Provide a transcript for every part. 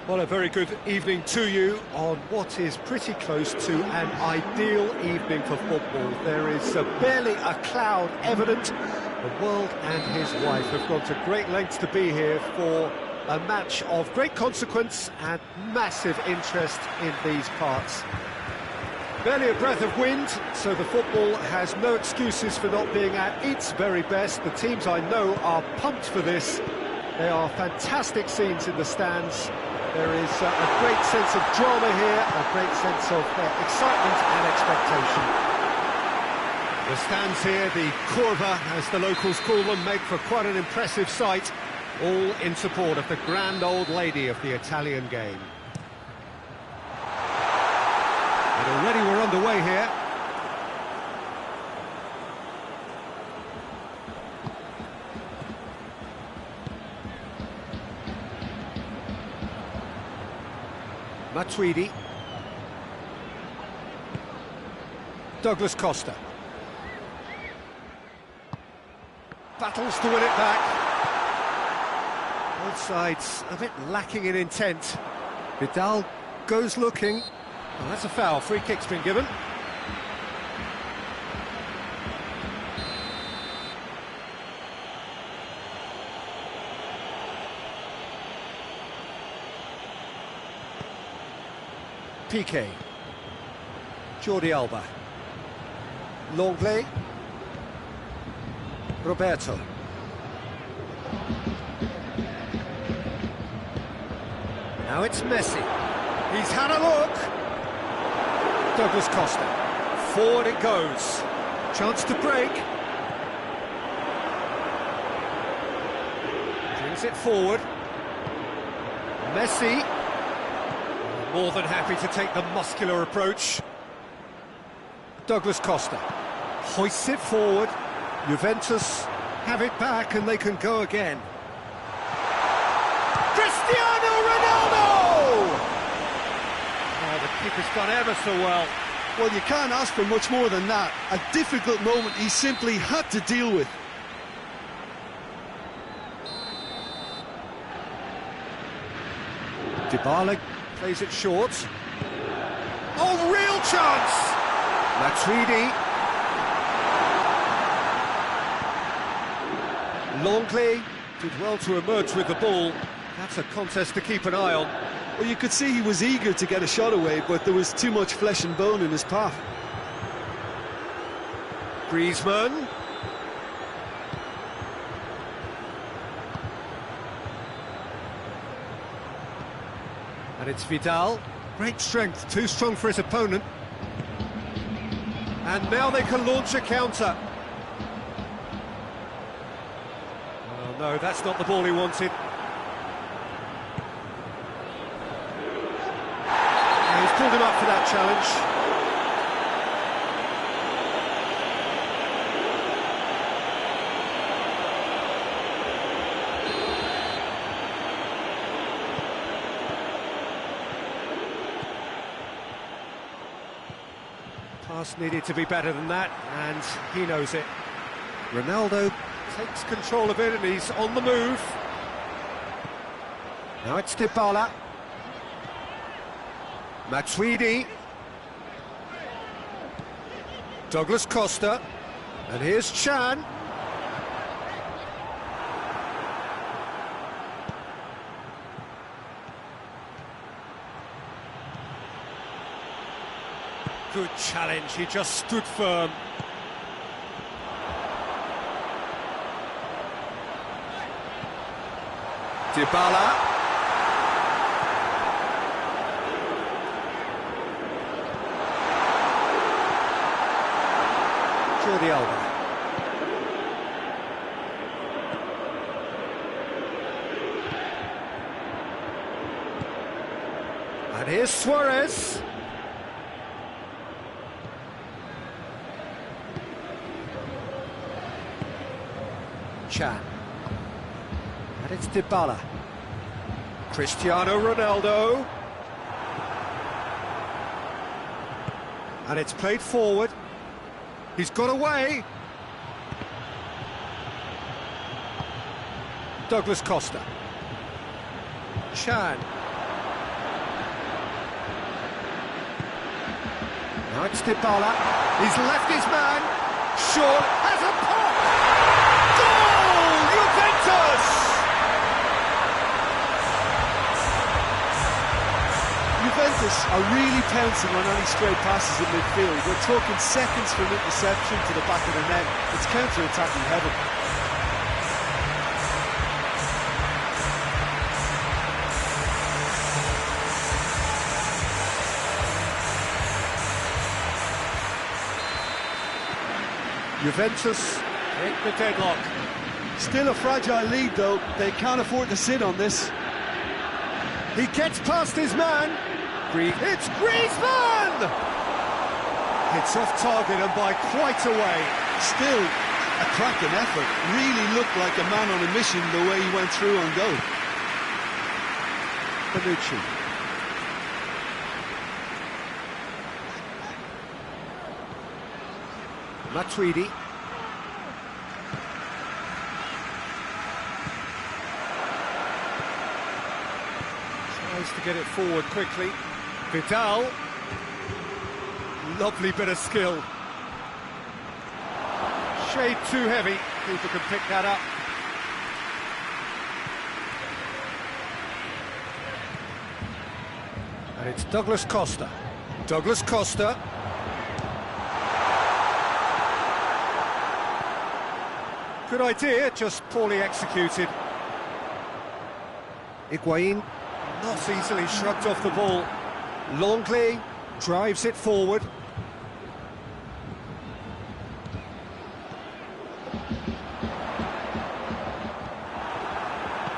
Well, a very good evening to you on what is pretty close to an ideal evening for football. There is barely a cloud evident. The world and his wife have gone to great lengths to be here for a match of great consequence and massive interest in these parts. Barely a breath of wind, so the football has no excuses for not being at its very best. The teams I know are pumped for this. There are fantastic scenes in the stands. There is a great sense of drama here, a great sense of excitement and expectation. The stands here, the curva, as the locals call them, make for quite an impressive sight, all in support of the grand old lady of the Italian game. And already we're underway here. Matuidi. Douglas Costa. Battles to win it back. Both sides a bit lacking in intent. Vidal goes looking. Well, that's a foul. Free kick's been given. Piqué, Jordi Alba, Longley, Roberto. Now it's Messi. He's had a look. Douglas Costa. Forward it goes. Chance to break. Brings it forward. Messi. More than happy to take the muscular approach. Douglas Costa hoists it forward. Juventus have it back and they can go again. Cristiano Ronaldo! Oh, the keeper's done ever so well. Well, you can't ask for much more than that. A difficult moment he simply had to deal with. Dybala plays it short. Oh, real chance! Matuidi. Longley did well to emerge with the ball. That's a contest to keep an eye on. Well, you could see he was eager to get a shot away, but there was too much flesh and bone in his path. Griezmann. And it's Vidal. Great strength, too strong for his opponent. And now they can launch a counter. Oh no, that's not the ball he wanted. And he's pulled him up for that challenge. Pass needed to be better than that, and he knows it. Ronaldo takes control of it, and he's on the move. Now it's Dybala. Matuidi. Douglas Costa. And here's Chan. Good challenge, he just stood firm. Dybala. Jordi Alba. And here's Suarez. Chan. And it's Dybala. Cristiano Ronaldo. And it's played forward. He's got away. Douglas Costa. Chan. Now it's Dybala. He's left his man. Shaw has a pop. Goal! Juventus! Juventus are really pouncing on any stray passes in midfield. We're talking seconds from interception to the back of the net. It's counter-attacking heaven. Juventus break the deadlock. Still a fragile lead though, they can't afford to sit on this. He gets past his man. It's Griezmann! It's off target and by quite a way. Still a cracking effort. Really looked like a man on a mission the way he went through on goal. Bonucci. Matuidi. Tries to get it forward quickly. Vidal. Lovely bit of skill. Shade too heavy. Keeper can pick that up. And it's Douglas Costa. Douglas Costa. Good idea, just poorly executed. Higuain not easily shrugged off the ball. Longley drives it forward.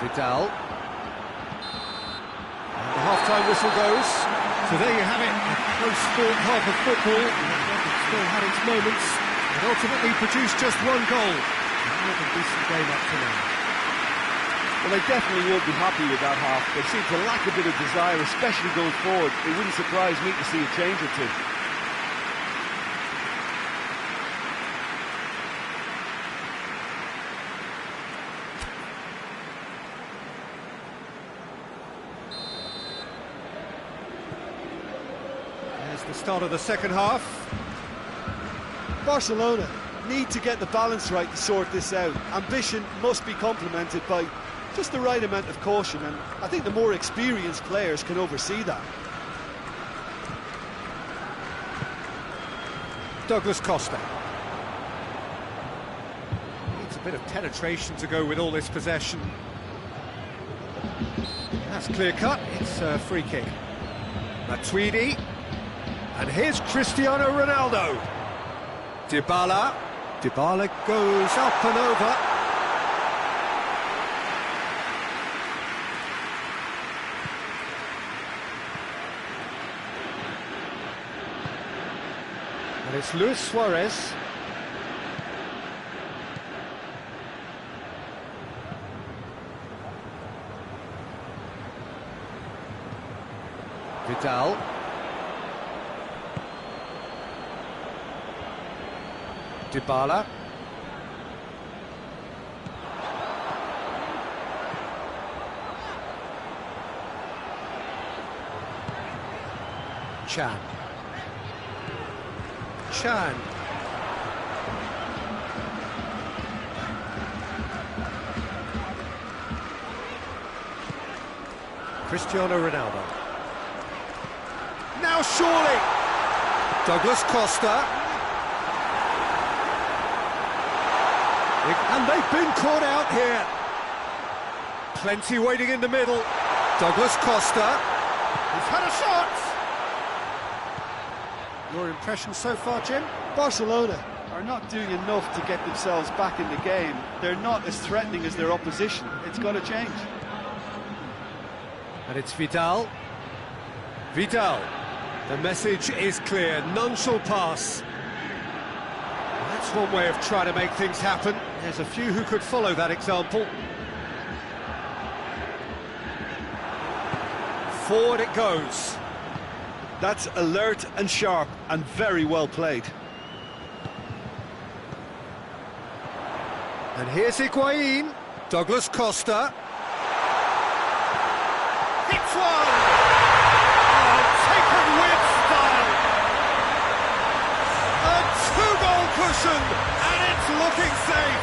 Vidal. And the half-time whistle goes. So there you have it, a close-fought half of football. It still had its moments, and ultimately produced just one goal. A decent game up to now. Well, they definitely won't be happy with that half. They seem to lack a bit of desire, especially going forward. It wouldn't surprise me to see a change or two. There's the start of the second half. Barcelona need to get the balance right to sort this out. Ambition must be complemented by just the right amount of caution, and I think the more experienced players can oversee that. Douglas Costa. Needs a bit of penetration to go with all this possession. That's clear cut, it's a free kick. Matuidi. And here's Cristiano Ronaldo. Dybala. Dybala goes up and over. And it's Luis Suarez. Vidal. Dybala. Chan. Cristiano Ronaldo. Now surely. Douglas Costa. And they've been caught out here. Plenty waiting in the middle. Douglas Costa. He's had a shot. Your impression so far, Jim? Barcelona are not doing enough to get themselves back in the game. They're not as threatening as their opposition. It's got to change. And it's Vidal. Vidal. The message is clear. None shall pass. That's one way of trying to make things happen. There's a few who could follow that example. Forward it goes. That's alert and sharp and very well played. And here's Higuain. Douglas Costa. Hits one! Oh, taken with style! action, and it's looking safe.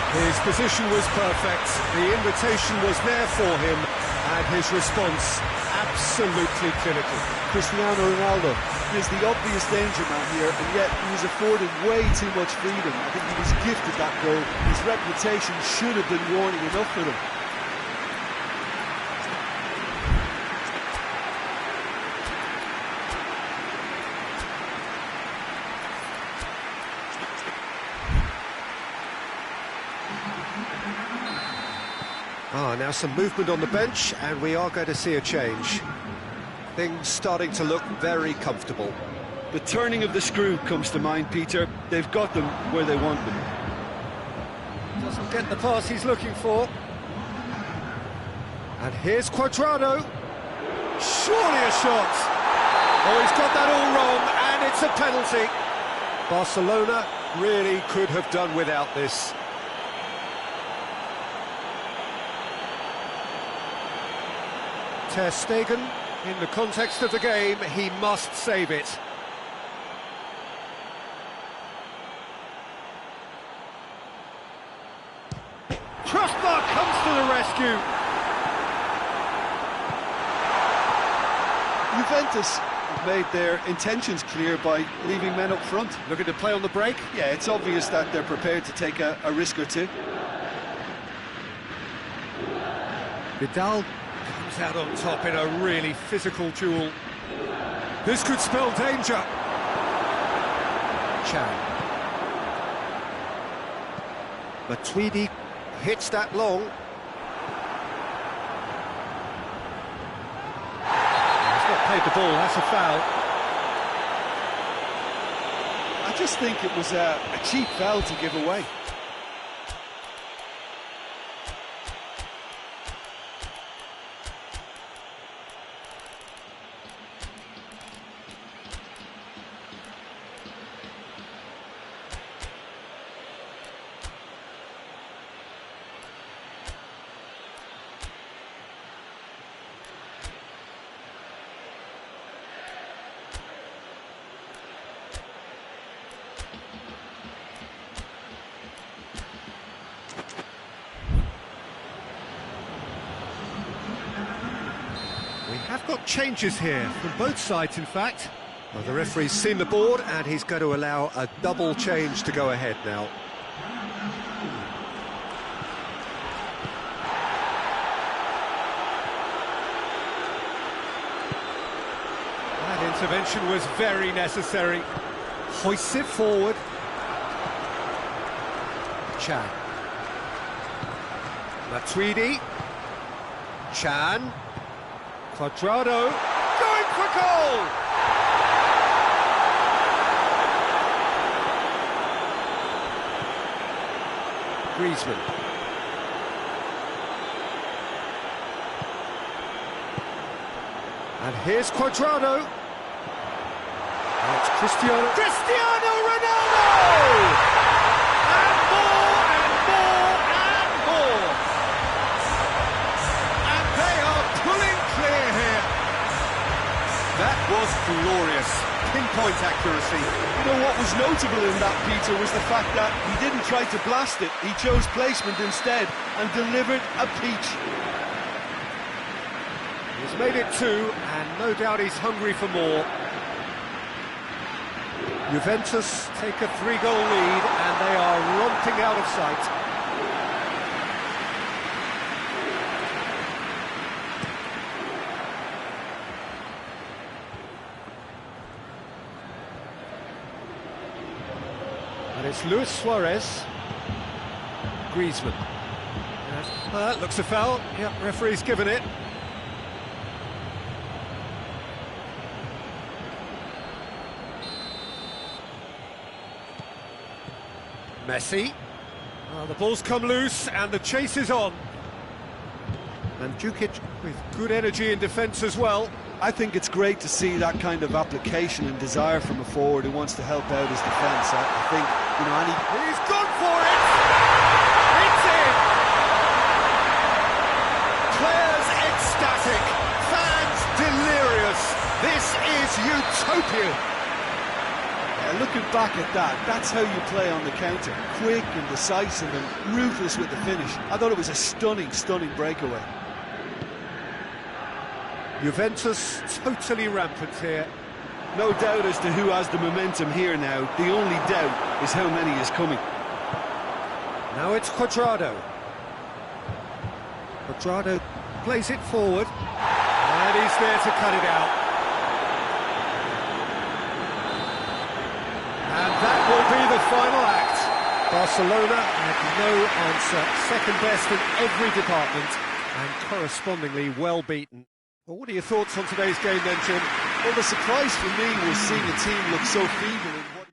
His position was perfect, the invitation was there for him, and his response absolutely clinical. Cristiano Ronaldo is the obvious danger man here, and yet he was afforded way too much freedom. I think he was gifted that goal. His reputation should have been warning enough for him. Now some movement on the bench, and we are going to see a change. Things starting to look very comfortable. The turning of the screw comes to mind, Peter. They've got them where they want them. Doesn't get the pass he's looking for. And here's Cuadrado. Surely a shot. Oh, he's got that all wrong, and it's a penalty. Barcelona really could have done without this. Ter Stegen, in the context of the game, he must save it. Crossbar comes to the rescue. Juventus have made their intentions clear by leaving men up front. Looking to play on the break? Yeah, it's obvious that they're prepared to take a risk or two. Vidal comes out on top in a really physical duel. This could spell danger. Chan. Matuidi hits that long. He's not played the ball, that's a foul. I just think it was a cheap foul to give away. We have got changes here, from both sides in fact. Well, the referee's seen the board and he's going to allow a double change to go ahead now. That intervention was very necessary. Hoists it forward. Chan. Matuidi. Chan. Cuadrado, going for goal! Griezmann. And here's Cuadrado. And it's Cristiano Ronaldo! And more, and more, and more! And they are pulling clear here. That was glorious. Pinpoint accuracy. You know what was notable in that, Peter, was the fact that he didn't try to blast it. He chose placement instead and delivered a peach. He's made it two, and no doubt he's hungry for more. Juventus take a 3-goal lead, and they are romping out of sight. And it's Luis Suarez. Griezmann. That looks a foul. Yep, referee's given it. Messi. The ball's come loose and the chase is on. And Djukic with good energy in defence as well. I think it's great to see that kind of application and desire from a forward who wants to help out his defence. I think, you know, he's gone for it! It's in! Players ecstatic, fans delirious. This is utopia. Yeah, looking back at that, that's how you play on the counter. Quick and decisive and ruthless with the finish. I thought it was a stunning, stunning breakaway. Juventus totally rampant here. No doubt as to who has the momentum here now. The only doubt is how many is coming. Now it's Cuadrado. Cuadrado plays it forward. And he's there to cut it out. And that will be the final act. Barcelona had no answer. Second best in every department and correspondingly well beaten. Well, what are your thoughts on today's game then, Jim? Well, the surprise for me was seeing a team look so feeble in what...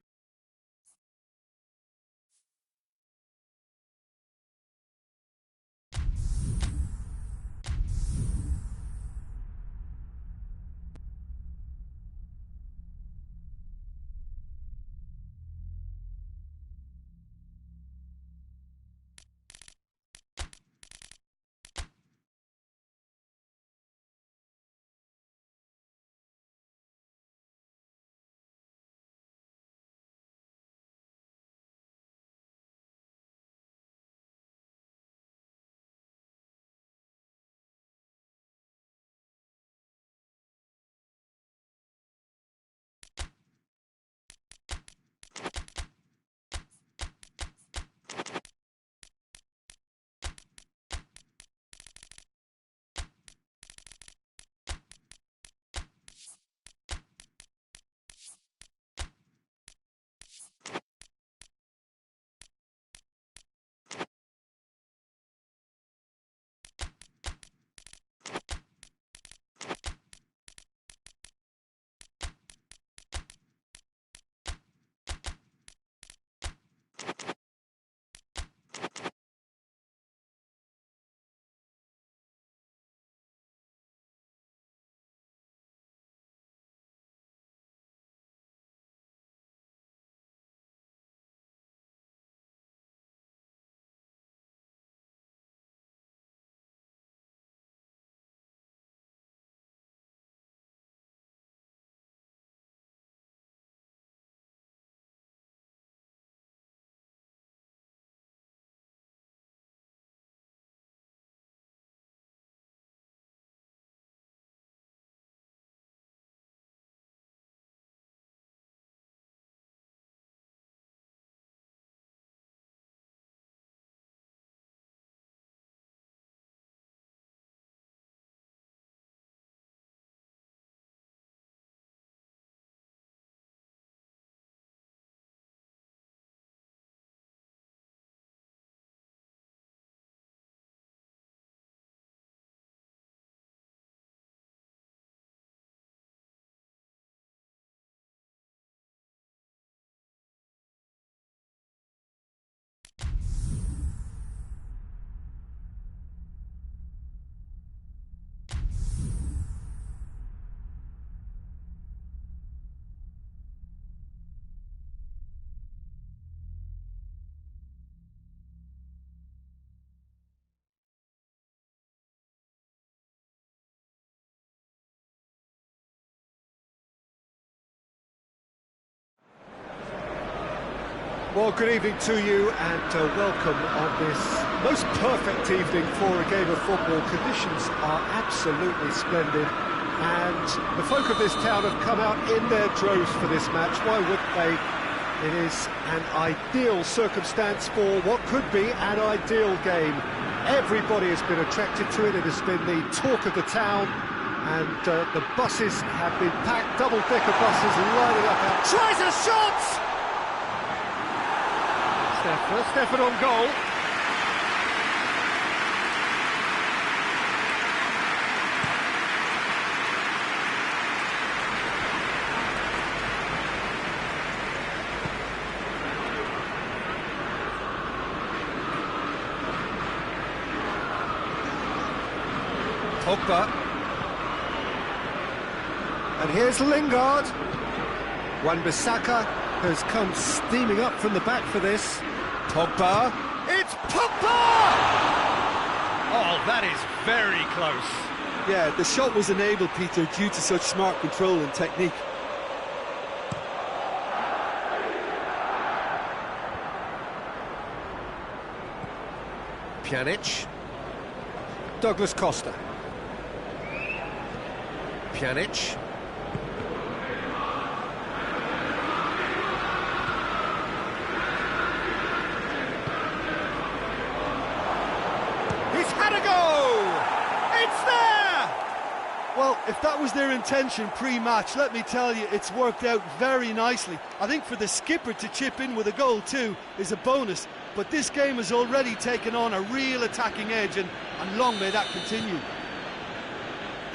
Well, good evening to you and welcome on this most perfect evening for a game of football. Conditions are absolutely splendid and the folk of this town have come out in their droves for this match. Why wouldn't they? It is an ideal circumstance for what could be an ideal game. Everybody has been attracted to it. It has been the talk of the town and the buses have been packed, double-decker buses lining up out. Tries a shot! First effort on goal. Pogba. And here's Lingard. Wan-Bissaka has come steaming up from the back for this. Pogba, it's Pogba! Oh, that is very close. Yeah, the shot was enabled, Peter, due to such smart control and technique. Pjanic. Douglas Costa. Pjanic. He's had a go! It's there! Well, if that was their intention pre-match, let me tell you, it's worked out very nicely. I think for the skipper to chip in with a goal too is a bonus, but this game has already taken on a real attacking edge, and long may that continue.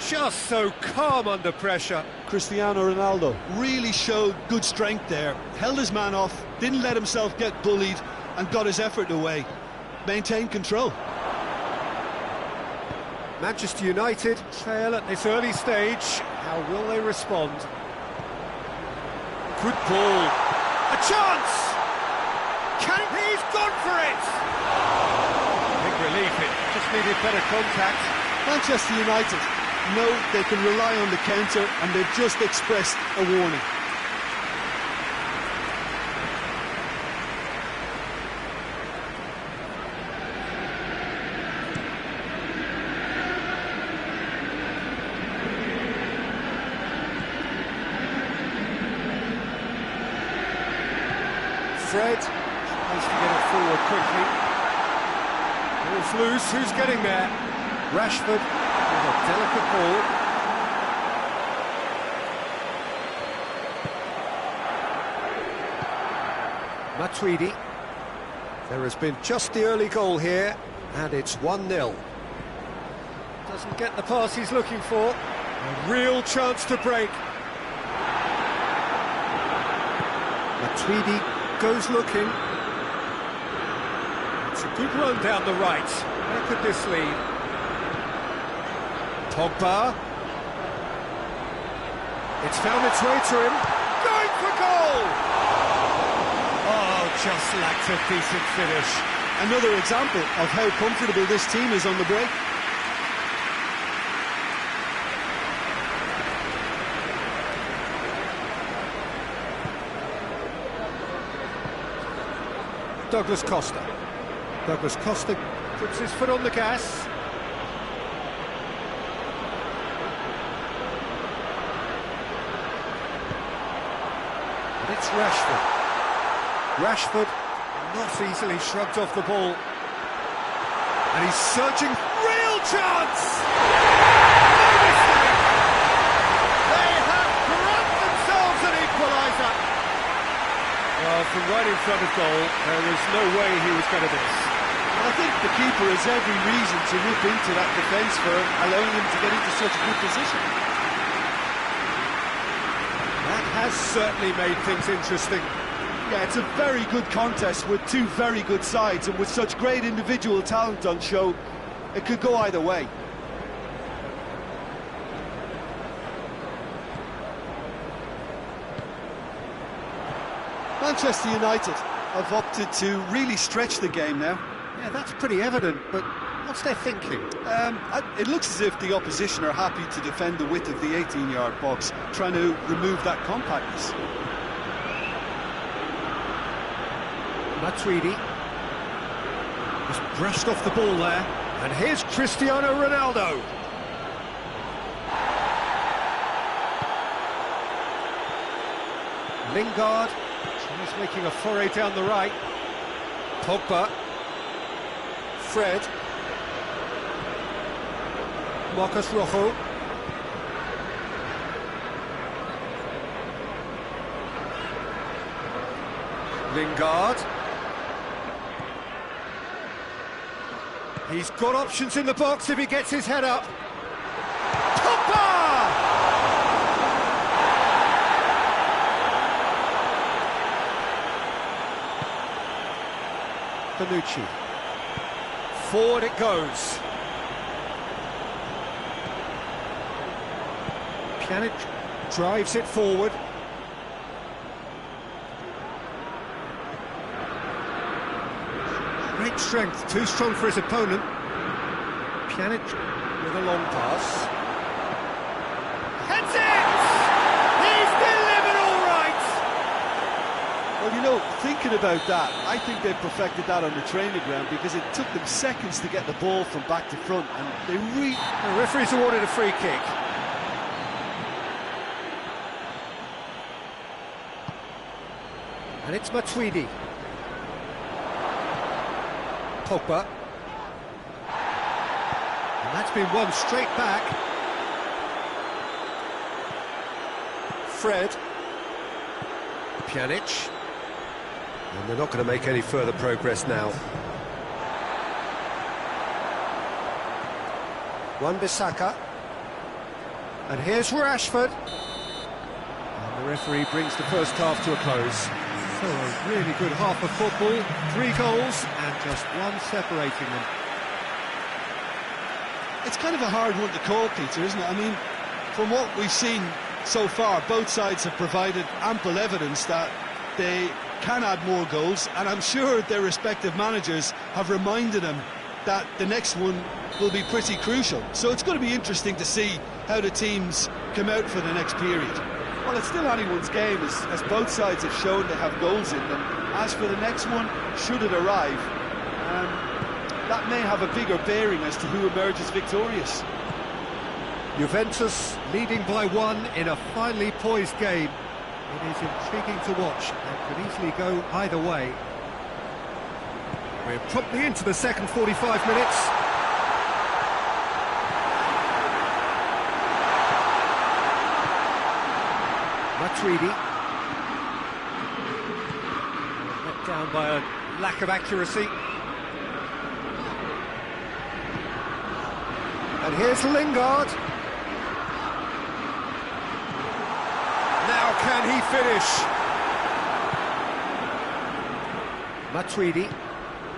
Just so calm under pressure. Cristiano Ronaldo really showed good strength there, held his man off, didn't let himself get bullied, and got his effort away. Maintained control. Manchester United trail at this early stage. How will they respond? Good ball. A chance! He's gone for it! Big relief, it just needed better contact. Manchester United know they can rely on the counter, and they've just expressed a warning. Fred tries to get it forward quickly. Ball's loose, who's getting there? Rashford with a delicate ball. Matuidi. There has been just the early goal here, and it's 1-0. Doesn't get the pass he's looking for. A real chance to break. Matuidi goes looking. It's a good run down the right. Where could this lead? Pogba. It's found its way to him. Going for goal! Oh, just lacked a decent finish. Another example of how comfortable this team is on the break. Douglas Costa. Douglas Costa puts his foot on the gas. And it's Rashford. Rashford not easily shrugged off the ball. And he's searching. Real chance! No mistake! They have grabbed themselves an equaliser. Well, from right in front of goal, there was no way he was going to miss. And I think the keeper has every reason to rip into that defence for allowing him to get into such a good position. That has certainly made things interesting. Yeah, it's a very good contest with two very good sides, and with such great individual talent on show, it could go either way. Manchester United have opted to really stretch the game now. Yeah, that's pretty evident, but what's their thinking? It looks as if the opposition are happy to defend the width of the 18-yard box, trying to remove that compactness. Matuidi just brushed off the ball there, and here's Cristiano Ronaldo. Lingard, he's making a foray down the right. Pogba. Fred. Marcus Rojo. Lingard. He's got options in the box if he gets his head up. Pogba! Bonucci. Forward it goes. Pjanic drives it forward. Great strength, too strong for his opponent. Pjanic with a long pass. Heads it! He's delivered all right! Well, Well, you know, thinking about that, I think they perfected that on the training ground because it took them seconds to get the ball from back to front, and they really... The referee's awarded a free kick. And it's Matuidi. Pogba. And that's been won straight back. Fred. Pjanic. And they're not going to make any further progress now. Wan-Bissaka. And here's Rashford. And the referee brings the first half to a close. So a really good half of football, 3 goals and just one separating them. It's kind of a hard one to call, Peter, isn't it? I mean, from what we've seen so far, both sides have provided ample evidence that they can add more goals, and I'm sure their respective managers have reminded them that the next one will be pretty crucial. So it's going to be interesting to see how the teams come out for the next period. Well, it's still anyone's game, as both sides have shown they have goals in them. As for the next one, should it arrive, that may have a bigger bearing as to who emerges victorious. Juventus leading by 1 in a finely poised game. It is intriguing to watch and could easily go either way. We're promptly into the second 45 minutes. Matuidi. Let down by a lack of accuracy. And here's Lingard. Now can he finish? Matuidi.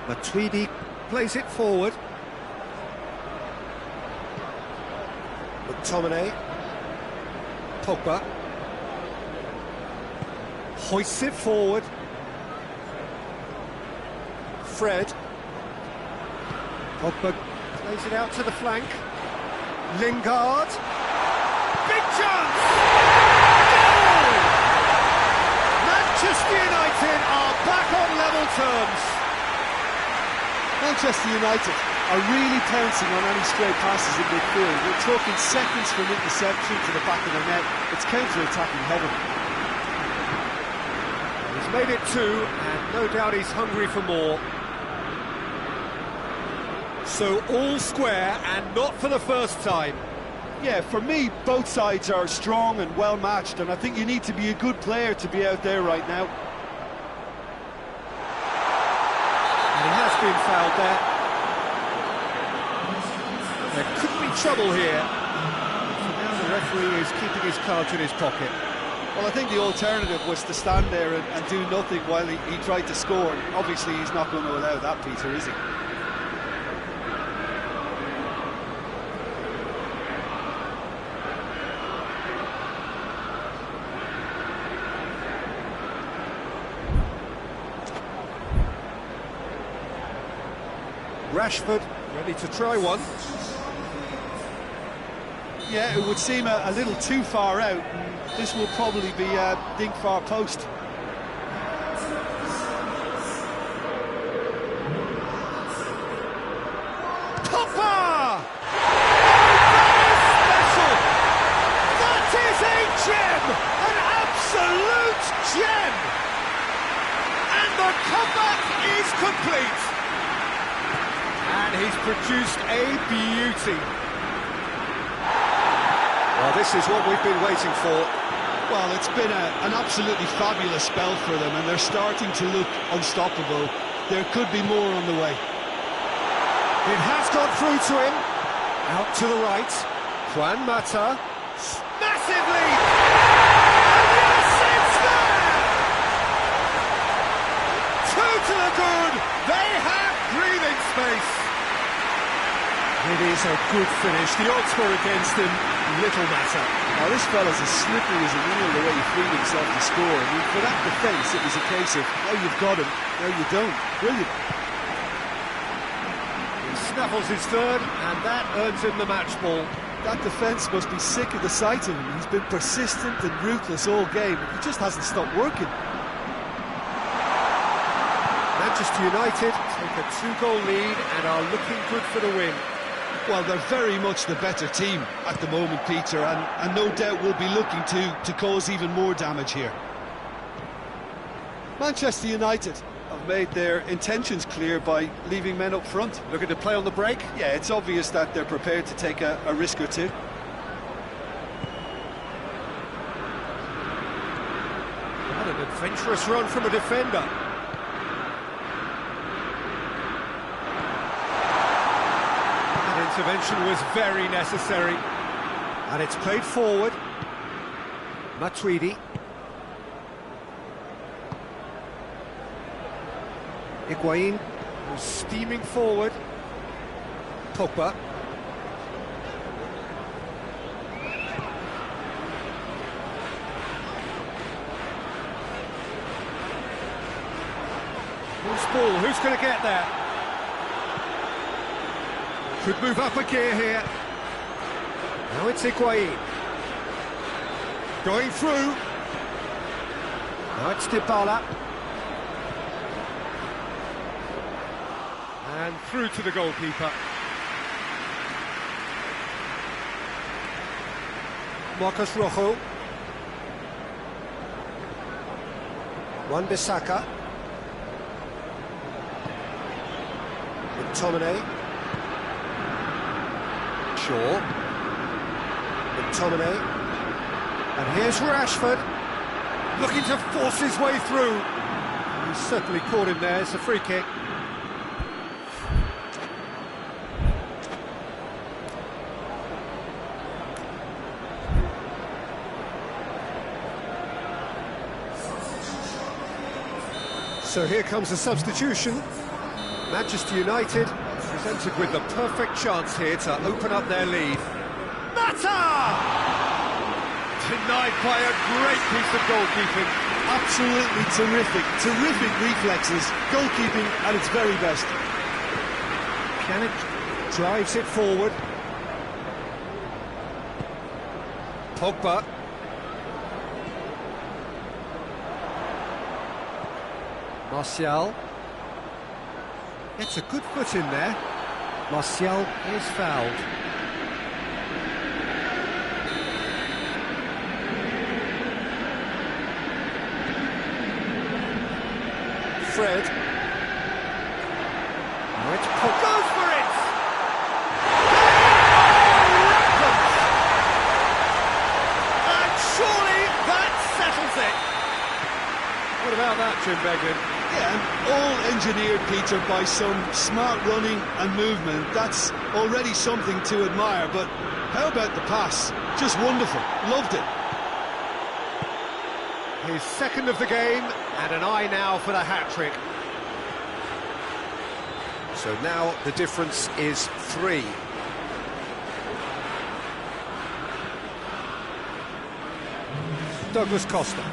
Matuidi plays it forward. McTominay. Pogba. Hoists it forward. Fred. Pogba plays it out to the flank. Lingard. Big chance! Goal! Manchester United are back on level terms. Manchester United are really pouncing on any stray passes in midfield. We're talking seconds from interception to the back of the net. It's counter-attacking heaven. He's made it 2, and no doubt he's hungry for more. So all square, and not for the first time. Yeah, for me, both sides are strong and well-matched, and I think you need to be a good player to be out there right now. And he has been fouled there. There could be trouble here. So now the referee is keeping his cards in his pocket. Well, I think the alternative was to stand there and do nothing while he tried to score. And obviously, he's not going to allow that, Peter, is he? Rashford ready to try one. Yeah, it would seem a little too far out. This will probably be a dink far post. Pogba! Special! That is a gem! An absolute gem! And the comeback is complete! And he's produced a beauty. Well, this is what we've been waiting for. Well, it's been an absolutely fabulous spell for them, and they're starting to look unstoppable. There could be more on the way. It has got through to him. Out to the right. Juan Mata. Massive lead! And yes, it's there! 2 to the good. They have breathing space. It is a good finish. The odds were against him. Little matter. Now, this fella's as slippery as a eel the way he freed himself to score. I mean, for that defence, it was a case of, now you've got him, now you don't. Brilliant. He snaffles his third, and that earns him the match ball. That defence must be sick of the sight of him. He's been persistent and ruthless all game. He just hasn't stopped working. Manchester United take a 2-goal lead and are looking good for the win. Well, they're very much the better team at the moment, Peter, and no doubt will be looking to cause even more damage here. Manchester United have made their intentions clear by leaving men up front. Looking to play on the break? Yeah, it's obvious that they're prepared to take a risk or two. What an adventurous run from a defender. That intervention was very necessary. And it's played forward. Matuidi. Higuain, who's steaming forward. Pogba. Loose ball, who's going to get there? Could move up a gear here. Now it's Higuain. Going through. Now it's Dybala. And through to the goalkeeper. Marcus Rojo. Wan-Bissaka. McTominay. Shaw. McTominay. And here's Rashford. Looking to force his way through. He's certainly caught him there. It's a free kick. So here comes a substitution. Manchester United presented with the perfect chance here to open up their lead. Mata! Denied by a great piece of goalkeeping. Absolutely terrific reflexes, goalkeeping at its very best. Pjanic drives it forward. Pogba. Martial. It's a good foot in there. Martial is fouled. Fred. Now it's Pogba. Goes for it! And surely that settles it. What about that, Jim Beglin? Yeah, and all engineered, Peter, by some smart running and movement. That's already something to admire, but how about the pass? Just wonderful. Loved it. His second of the game, and an eye now for the hat-trick. So now the difference is 3. Douglas Costa.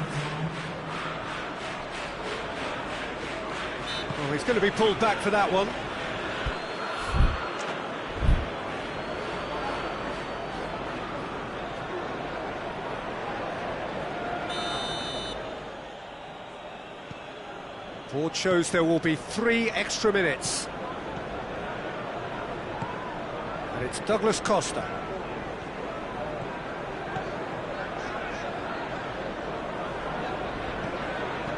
Well, he's going to be pulled back for that one. Board shows there will be 3 extra minutes. And it's Douglas Costa.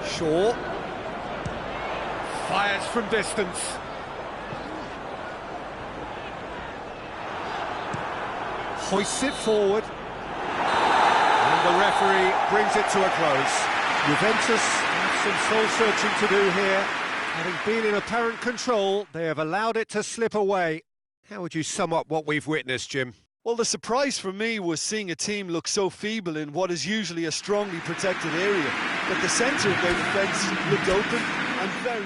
Shaw. Fires from distance. Hoists it forward. And the referee brings it to a close. Juventus have some soul-searching to do here. Having been in apparent control, they have allowed it to slip away. How would you sum up what we've witnessed, Jim? Well, the surprise for me was seeing a team look so feeble in what is usually a strongly protected area. But the centre of their defence looked open and very...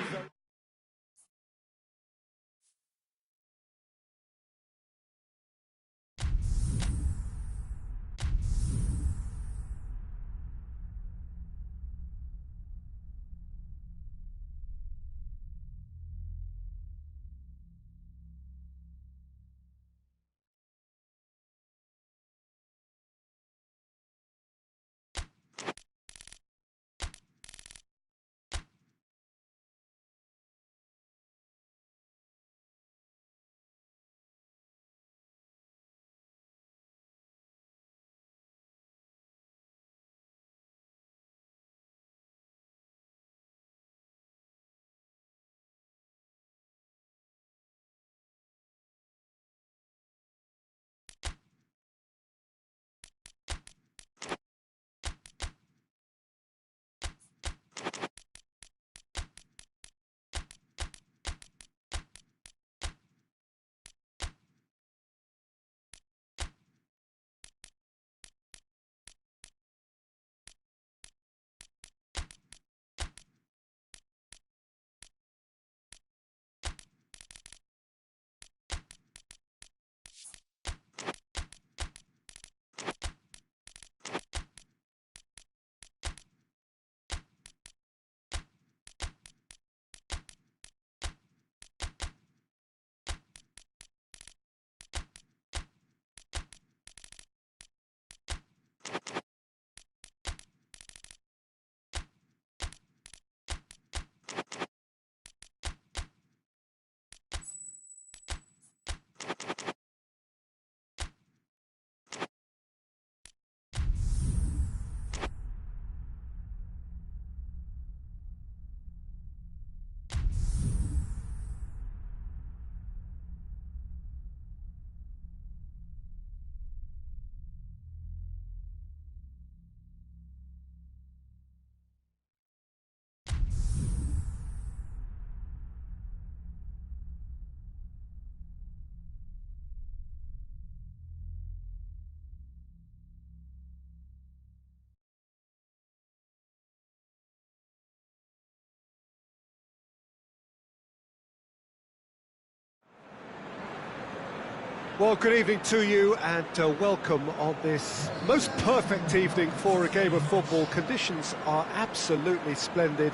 Well, good evening to you and welcome on this most perfect evening for a game of football. Conditions are absolutely splendid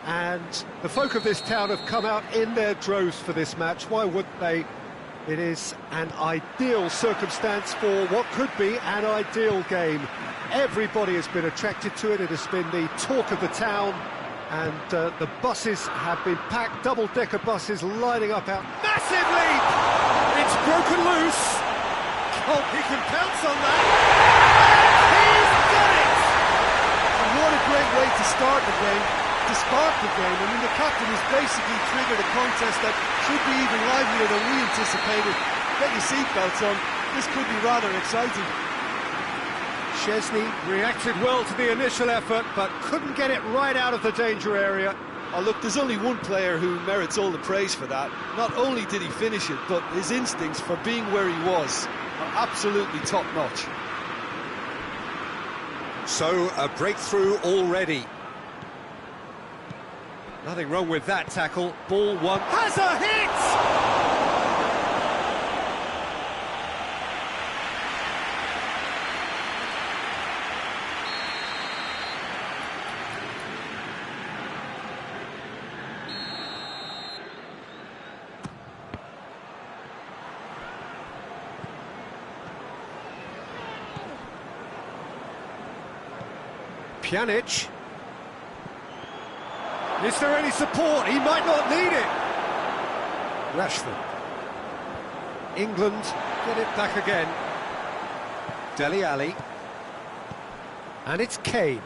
and the folk of this town have come out in their droves for this match. Why wouldn't they? It is an ideal circumstance for what could be an ideal game. Everybody has been attracted to it. It has been the talk of the town and the buses have been packed, double-decker buses lining up out. Massive leap! It's broken loose. Oh, he can pounce on that. He's done it! And what a great way to start the game, to spark the game. I mean, the captain has basically triggered a contest that should be even livelier than we anticipated. Get your seatbelts on. This could be rather exciting. Chesney reacted well to the initial effort, but couldn't get it right out of the danger area. Oh, look, there's only one player who merits all the praise for that. Not only did he finish it, but his instincts for being where he was are absolutely top-notch. So, a breakthrough already. Nothing wrong with that tackle. Ball one. Has a hit! Pjanic. Is there any support? He might not need it. Rashford. England get it back again. Dele Alli. And it's Kane.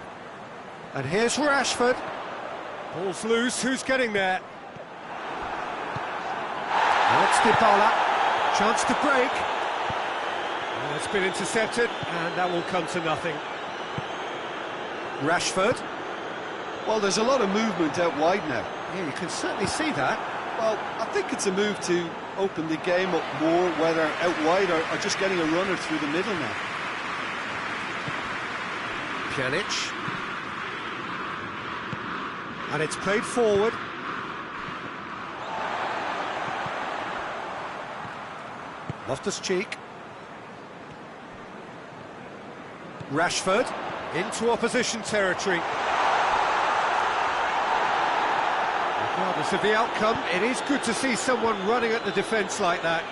And here's Rashford. Ball's loose, who's getting there? Now it's Dybala. Chance to break. Oh, it's been intercepted, and that will come to nothing. Rashford. Well, there's a lot of movement out wide now. Yeah, you can certainly see that. Well, I think it's a move to open the game up more, whether out wide or just getting a runner through the middle now. Pjanic. And it's played forward. Loftus-Cheek. Rashford. Into opposition territory. Regardless of the outcome, it is good to see someone running at the defence like that.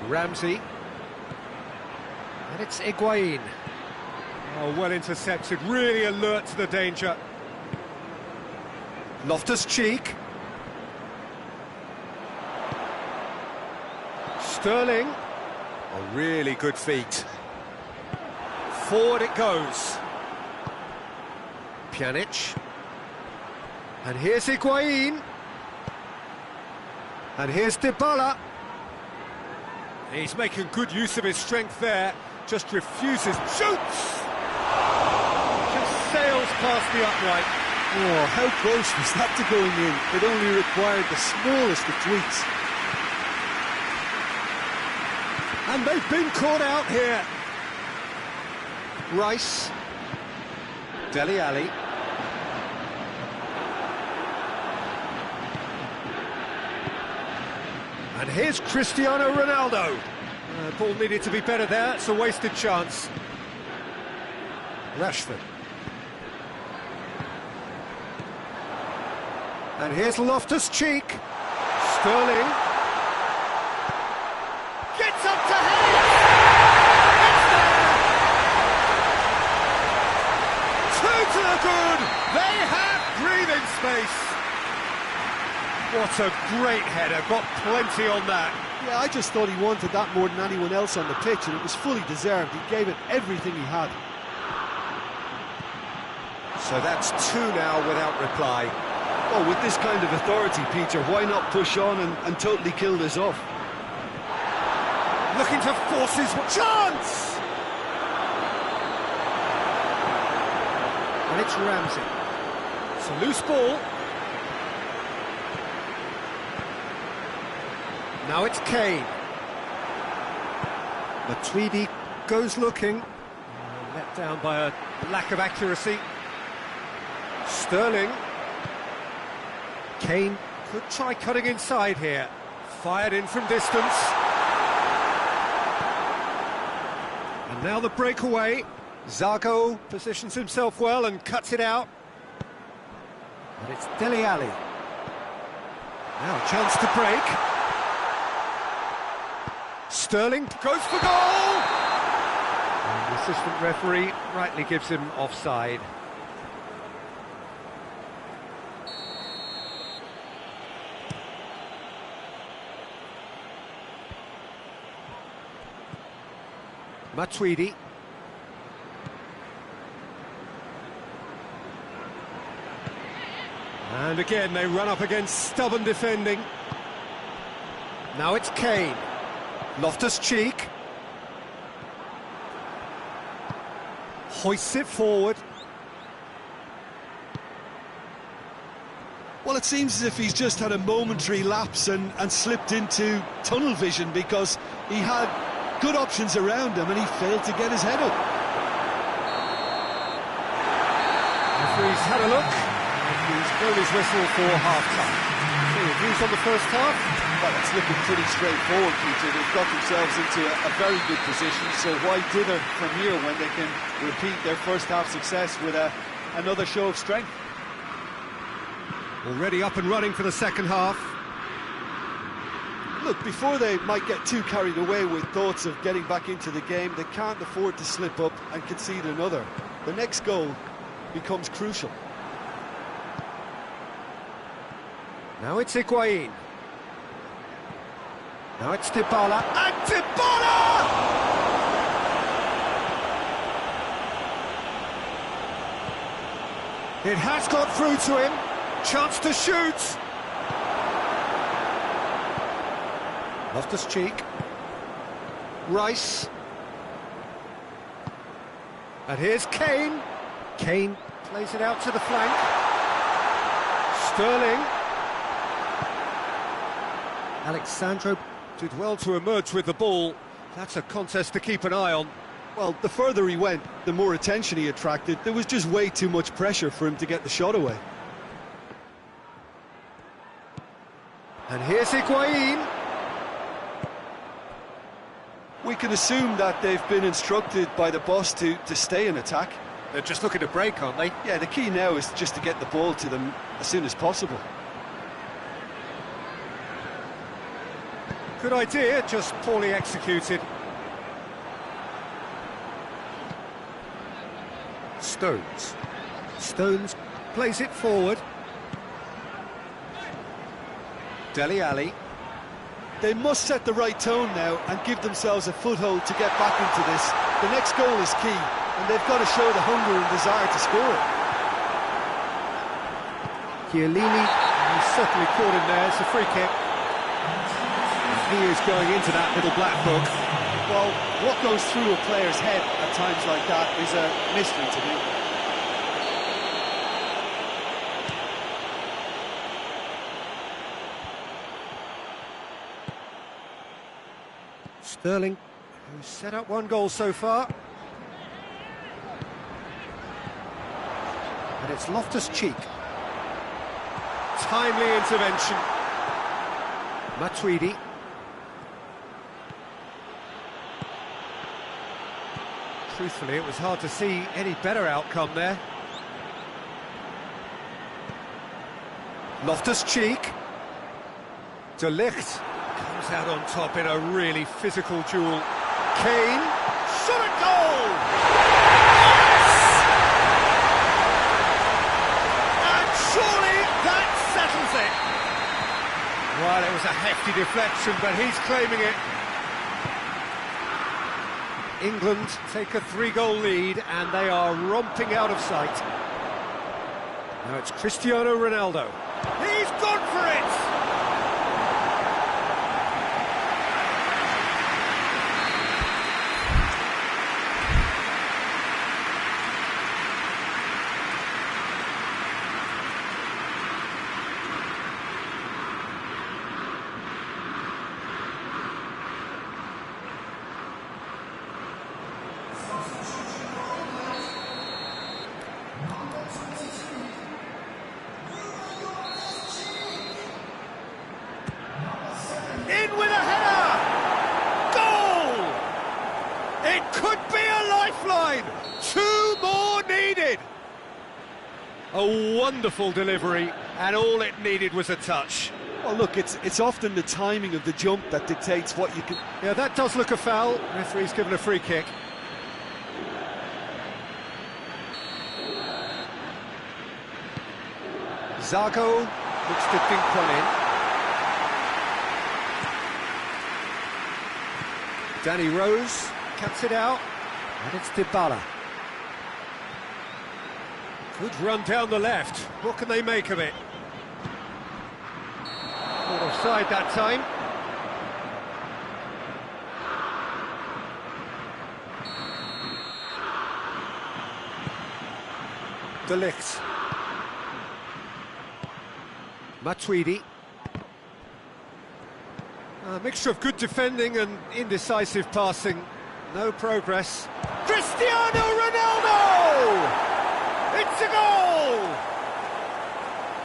Ramsey. And it's Higuain. Oh, well intercepted, really alert to the danger. Loftus-Cheek. Sterling. A really good feat. Forward it goes. Pjanic. And here's Higuain. And here's Dybala. He's making good use of his strength there. Just refuses. Shoots! Just sails past the upright. Oh, how close was that to going in? It only required the smallest of tweaks. And they've been caught out here. Rice. Dele Alli. And here's Cristiano Ronaldo. Ball needed to be better there. It's a wasted chance. Rashford. And here's Loftus-Cheek. Sterling. Gets up to head! It's there! Two to the good! They have breathing space! What a great header, got plenty on that. Yeah, I just thought he wanted that more than anyone else on the pitch, and it was fully deserved. He gave it everything he had. So that's two now without reply. Oh, with this kind of authority, Peter, why not push on and totally kill this off? Looking to force his chance! And it's Ramsey. It's a loose ball. Now it's Kane. Matuidi goes looking. Let down by a lack of accuracy. Sterling. Kane could try cutting inside here. Fired in from distance. And now the breakaway. Zago positions himself well and cuts it out. But it's Dele Alli. Now a chance to break. Sterling goes for goal! And the assistant referee rightly gives him offside. Matuidi. And again they run up against stubborn defending. Now it's Kane. Loftus-Cheek. Hoists it forward. Well, it seems as if he's just had a momentary lapse and slipped into tunnel vision, because he had good options around him and he failed to get his head up. Referee's had a look. He's blown his whistle for half-time. So reviews on the first half? Well, it's looking pretty straightforward, Peter. They've got themselves into a very good position, so why dither from here when they can repeat their first half success with another show of strength? Already up and running for the second half. Look, before they might get too carried away with thoughts of getting back into the game, they can't afford to slip up and concede another. The next goal becomes crucial. Now it's Higuain. Now it's Dybala. And Dybala! It has got through to him. Chance to shoot. Loftus-Cheek. Rice. And here's Kane. Kane plays it out to the flank. Sterling. Alexandro did well to emerge with the ball. That's a contest to keep an eye on. Well, the further he went, the more attention he attracted. There was just way too much pressure for him to get the shot away. And here's Higuain. We can assume that they've been instructed by the boss to stay in attack. They're just looking to break, aren't they? Yeah, the key now is just to get the ball to them as soon as possible. Good idea, just poorly executed. Stones. Stones plays it forward. Dele Alli. They must set the right tone now and give themselves a foothold to get back into this. The next goal is key, and they've got to show the hunger and desire to score it. Chiellini, he's certainly caught him there. It's a free kick. He is going into that little black book. Well, what goes through a player's head at times like that is a mystery to me. Sterling, who's set up one goal so far. And it's Loftus-Cheek. Timely intervention. Matuidi. Truthfully, it was hard to see any better outcome there. Loftus-Cheek. De Ligt comes out on top in a really physical duel. Kane. Shot at goal! Yes! And surely that settles it. Well, it was a hefty deflection, but he's claiming it. England take a 3-goal lead and they are romping out of sight. Now it's Cristiano Ronaldo. He's gone for it! In with a header! Goal! It could be a lifeline! 2 more needed! A wonderful delivery, and all it needed was a touch. Well, look, it's often the timing of the jump that dictates what you can... Yeah, that does look a foul. Referee's given a free kick. Zago looks to dink one in. Danny Rose cuts it out, and it's Dybala. Good run down the left. What can they make of it? Caught offside that time. De Ligt. Matuidi. A mixture of good defending and indecisive passing. No progress. Cristiano Ronaldo! It's a goal!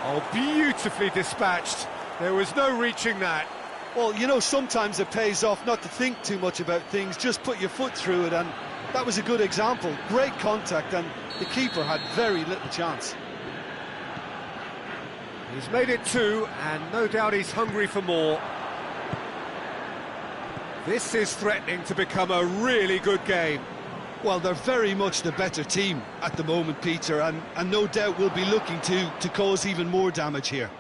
Oh, beautifully dispatched. There was no reaching that. Well, you know, sometimes it pays off not to think too much about things, just put your foot through it, and that was a good example. Great contact, and the keeper had very little chance. He's made it 2, and no doubt he's hungry for more. This is threatening to become a really good game. Well, they're very much the better team at the moment, Peter, and no doubt will be looking to cause even more damage here.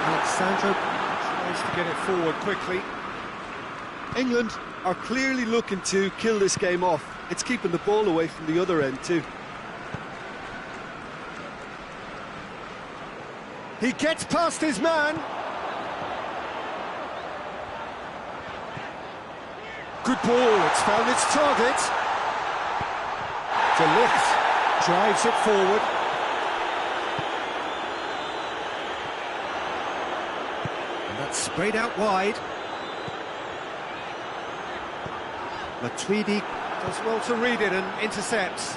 Alexandro tries to get it forward quickly. England are clearly looking to kill this game off. It's keeping the ball away from the other end too. He gets past his man. Good ball, it's found its target. De Ligt drives it forward. And that's sprayed out wide. Matuidi does well to read it and intercepts.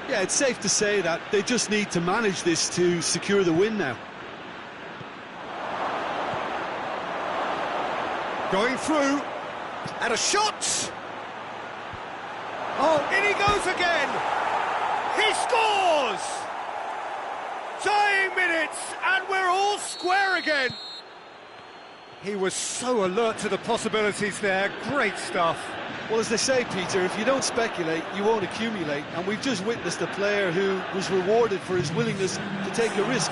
Yeah, it's safe to say that they just need to manage this to secure the win now. Going through. And a shot! Oh, in he goes again! He scores! Dying minutes, and we're all square again! He was so alert to the possibilities there. Great stuff. Well, as they say, Peter, if you don't speculate, you won't accumulate. And we've just witnessed a player who was rewarded for his willingness to take a risk,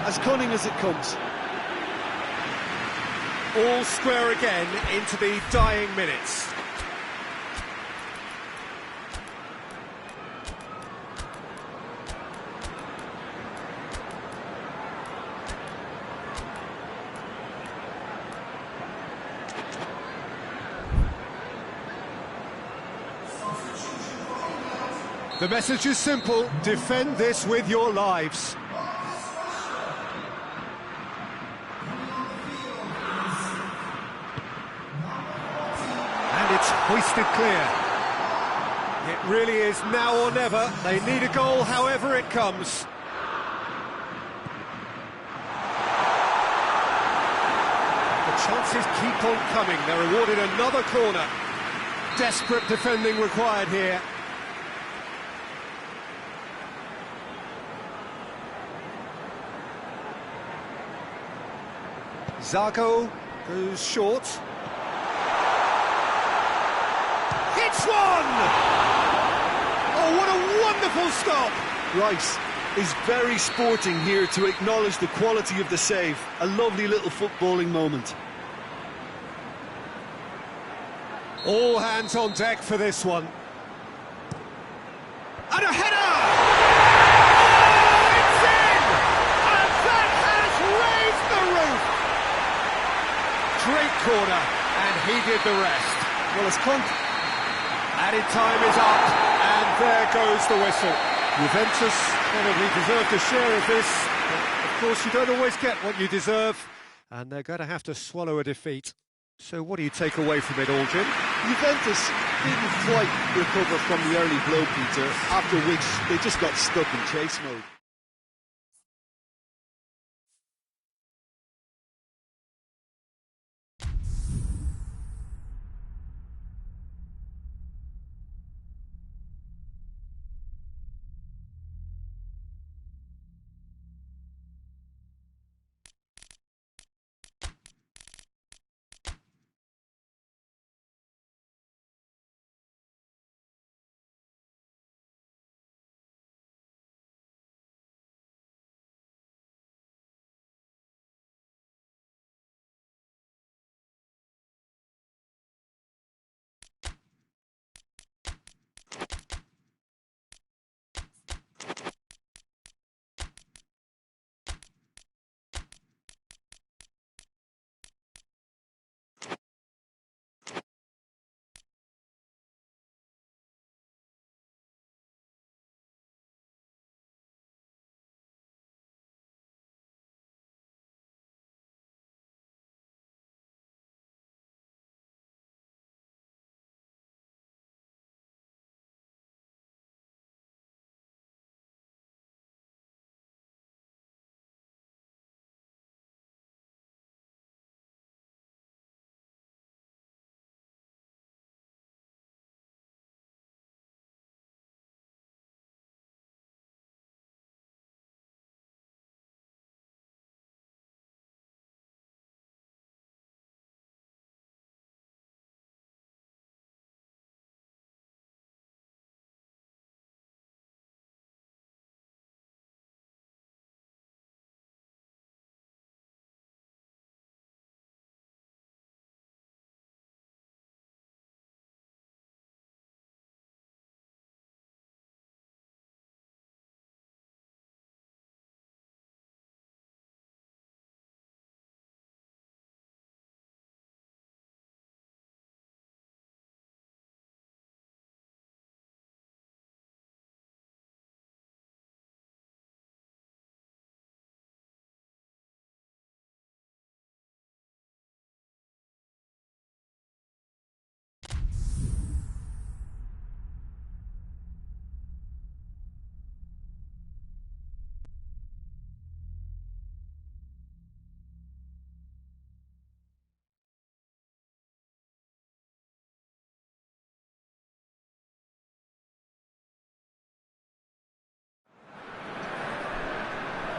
as cunning as it comes. All square again into the dying minutes. The message is simple: defend this with your lives. It's hoisted clear. It really is now or never. They need a goal however it comes. The chances keep on coming. They're awarded another corner. Desperate defending required here. Zago goes short. It's one! Oh, what a wonderful stop! Rice is very sporting here to acknowledge the quality of the save. A lovely little footballing moment. All hands on deck for this one. And a header! Oh, it's in! And that has raised the roof! Great corner, and he did the rest. Well, it's Added time is up, and there goes the whistle. Juventus probably deserved a share of this, but of course you don't always get what you deserve, and they're going to have to swallow a defeat. So what do you take away from it all, Jim? Juventus didn't quite recover from the early blow, Peter, after which they just got stuck in chase mode.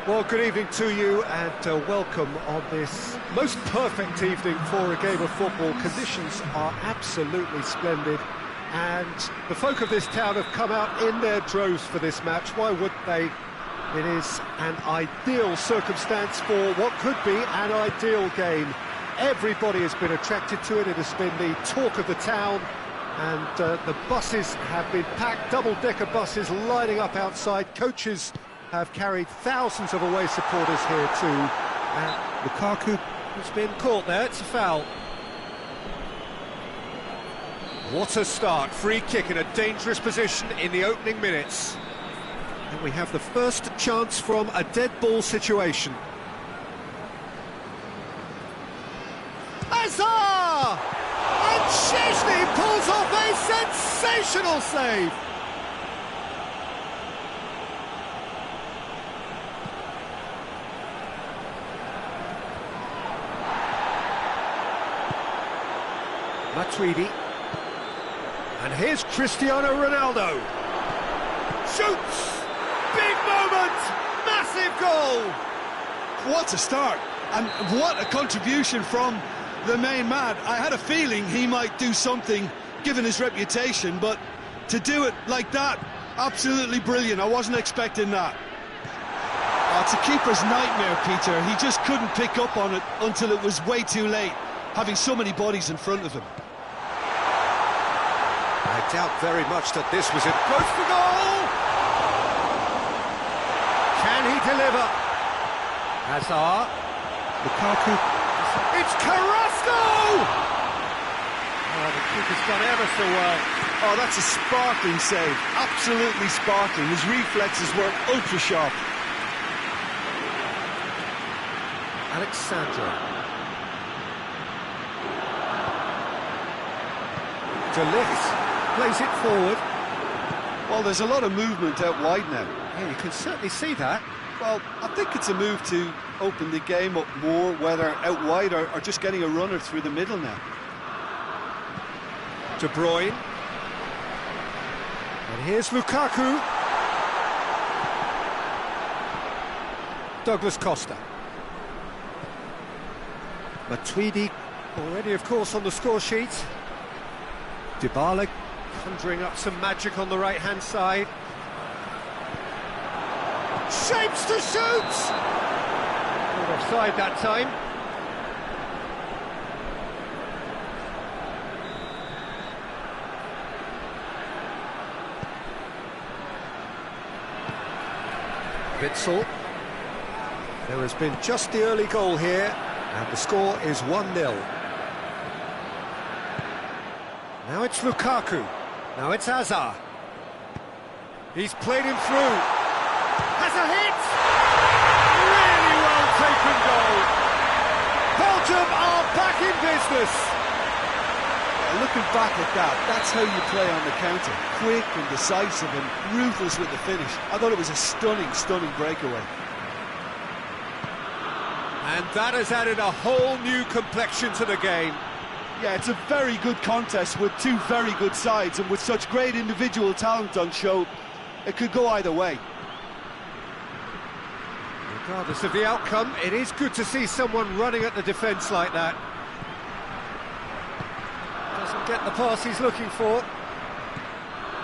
Well, good evening to you and welcome on this most perfect evening for a game of football. Conditions are absolutely splendid and the folk of this town have come out in their droves for this match. Why wouldn't they? It is an ideal circumstance for what could be an ideal game. Everybody has been attracted to it. It has been the talk of the town and the buses have been packed, double-decker buses lining up outside. Coaches have carried thousands of away supporters here too. And Lukaku has been caught there, it's a foul. What a start, free kick in a dangerous position in the opening minutes. And we have the first chance from a dead ball situation. Hazard! And Szczesny pulls off a sensational save! Matuidi, and here's Cristiano Ronaldo, shoots, big moment, massive goal. What a start, and what a contribution from the main man. I had a feeling he might do something, given his reputation, but to do it like that, absolutely brilliant. I wasn't expecting that. It's a keeper's nightmare, Peter. He just couldn't pick up on it until it was way too late, having so many bodies in front of him. I doubt very much that this was it. Goes for goal! Can he deliver? Hazard. Lukaku. It's Carrasco! Oh, the keeper's done ever so well. Oh, that's a sparkling save. Absolutely sparkling. His reflexes were ultra sharp. Alexandra. De Ligt plays it forward. Well, there's a lot of movement out wide now. Yeah, you can certainly see that. Well, I think it's a move to open the game up more, whether out wide or just getting a runner through the middle now. De Bruyne. And here's Lukaku. Douglas Costa. Matuidi already, of course, on the score sheet. Dybala conjuring up some magic on the right-hand side. Shapes to shoot! Not offside that time. Witsel. There has been just the early goal here, and the score is 1-0. Now it's Lukaku. Now it's Hazard. He's played him through. Has a hit! Really well taken goal. Belgium are back in business. Looking back at that, that's how you play on the counter. Quick and decisive and ruthless with the finish. I thought it was a stunning, stunning breakaway. And that has added a whole new complexion to the game. Yeah, it's a very good contest with two very good sides, and with such great individual talent on show, it could go either way. Regardless of the outcome, it is good to see someone running at the defence like that. Doesn't get the pass he's looking for.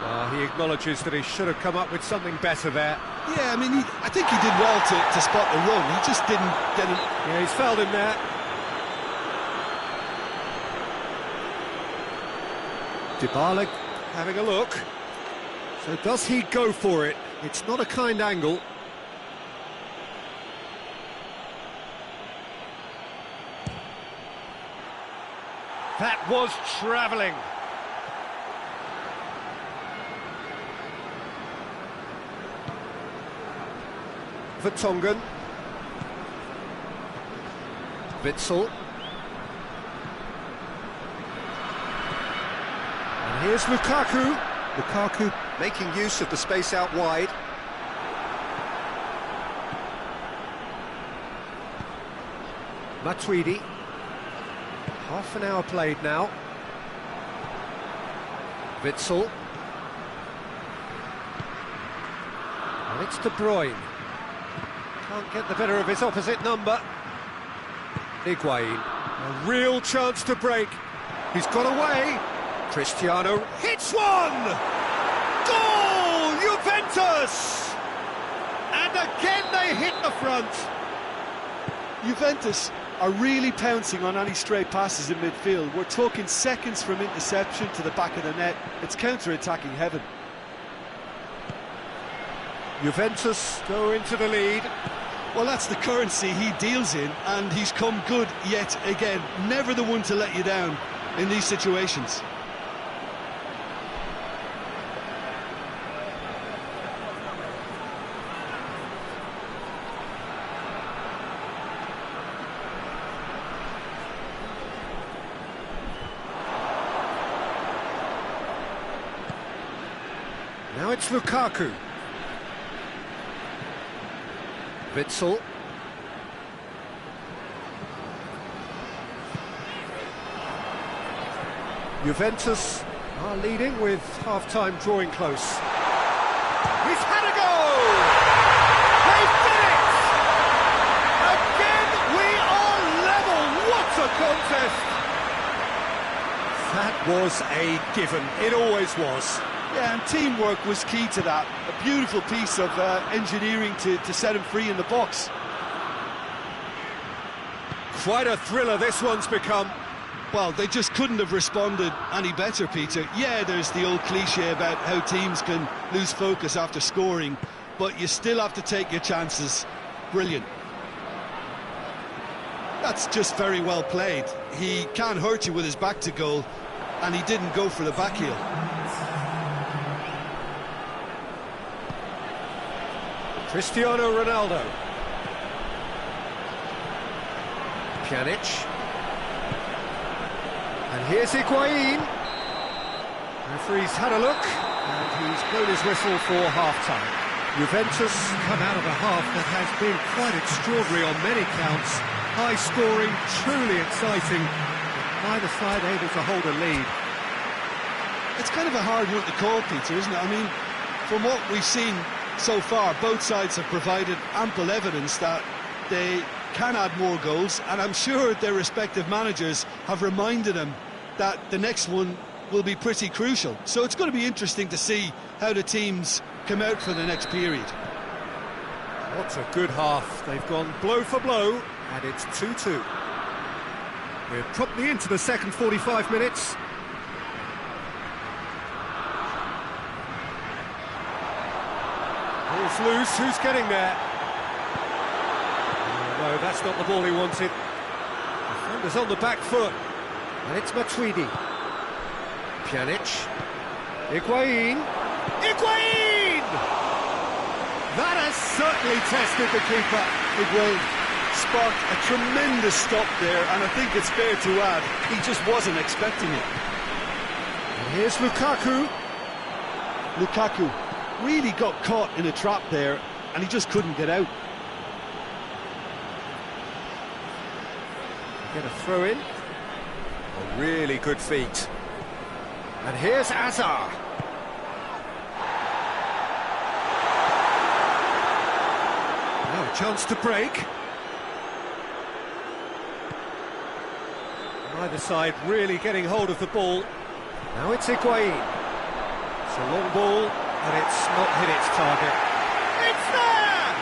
Well, he acknowledges that he should have come up with something better there. Yeah, I mean, I think he did well to spot the run. He just didn't get it. Yeah, he's fouled him there. Dybala having a look. So does he go for it? It's not a kind angle. That was travelling. Vertonghen. Witsel. And here's Lukaku. Lukaku making use of the space out wide. Matuidi. Half an hour played now. Witsel. And it's De Bruyne. Can't get the better of his opposite number. Higuain. A real chance to break. He's got away. Cristiano hits one! Goal! Juventus! And again they hit the front. Juventus are really pouncing on any stray passes in midfield. We're talking seconds from interception to the back of the net. It's counter-attacking heaven. Juventus go into the lead. Well, that's the currency he deals in, and he's come good yet again. Never the one to let you down in these situations. Now it's Lukaku. Witsel. Juventus are leading with half-time drawing close. He's had a goal! They've done it! Again, we are level! What a contest! That was a given. It always was. Yeah, and teamwork was key to that. A beautiful piece of engineering to set him free in the box. Quite a thriller this one's become. Well, they just couldn't have responded any better, Peter. Yeah, there's the old cliche about how teams can lose focus after scoring, but you still have to take your chances. Brilliant. That's just very well played. He can't hurt you with his back to goal, and he didn't go for the back heel. Cristiano Ronaldo. Pjanic. And here's Higuain. Referee's had a look, and he's blown his whistle for half-time. Juventus come out of a half that has been quite extraordinary on many counts. High-scoring, truly exciting. Neither side able to hold a lead. It's kind of a hard one to call, Peter, isn't it? I mean, from what we've seen so far, both sides have provided ample evidence that they can add more goals, and I'm sure their respective managers have reminded them that the next one will be pretty crucial. So it's going to be interesting to see how the teams come out for the next period. What a good half. They've gone blow for blow, and it's 2-2. We're promptly into the second 45 minutes. Ball's loose, who's getting there? Oh, no, that's not the ball he wanted. Defender's on the back foot, and it's Matuidi. Pjanic. Higuain. Higuain! That has certainly tested the keeper. Higuain sparked a tremendous stop there, and I think it's fair to add, he just wasn't expecting it. And here's Lukaku. Lukaku really got caught in a trap there, and he just couldn't get out. Get a throw in. A really good feat. And here's Azar. Now a chance to break. Neither side really getting hold of the ball. Now it's Higuain. It's a long ball, and it's not hit its target. It's there!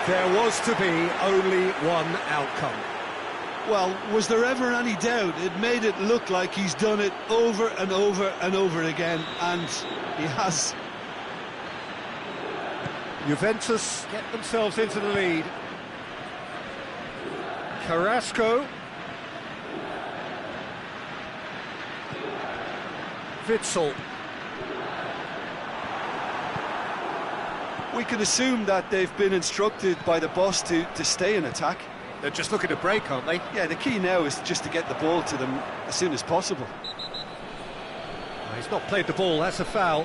There was to be only one outcome. Well, was there ever any doubt? It made it look like he's done it over and over and over again, and he has. Juventus get themselves into the lead. Carrasco. Witsel. We can assume that they've been instructed by the boss to stay in attack. They're just looking to break, aren't they? Yeah, the key now is just to get the ball to them as soon as possible. He's not played the ball, that's a foul.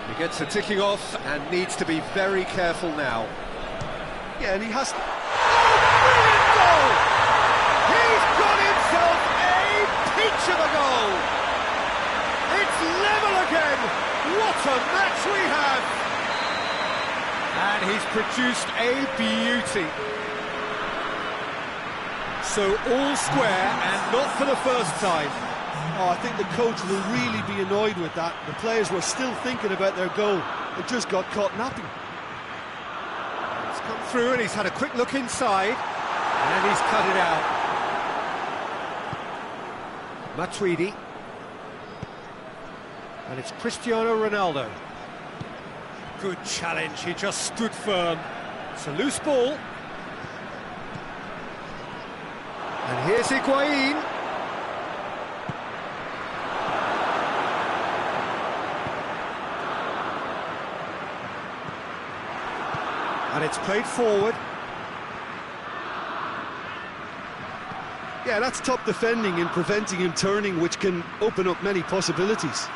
He gets a ticking off and needs to be very careful now. Yeah, and he has to... Oh, brilliant goal! He's got himself a peach of a goal! It's level again! What a match we have! And he's produced a beauty. So all square, and not for the first time. Oh, I think the coach will really be annoyed with that. The players were still thinking about their goal. It just got caught napping. He's come through and he's had a quick look inside, and he's cut it out. Matuidi. And it's Cristiano Ronaldo. Good challenge, he just stood firm. It's a loose ball. And here's Higuain. And it's played forward. Yeah, that's top defending and preventing him turning, which can open up many possibilities.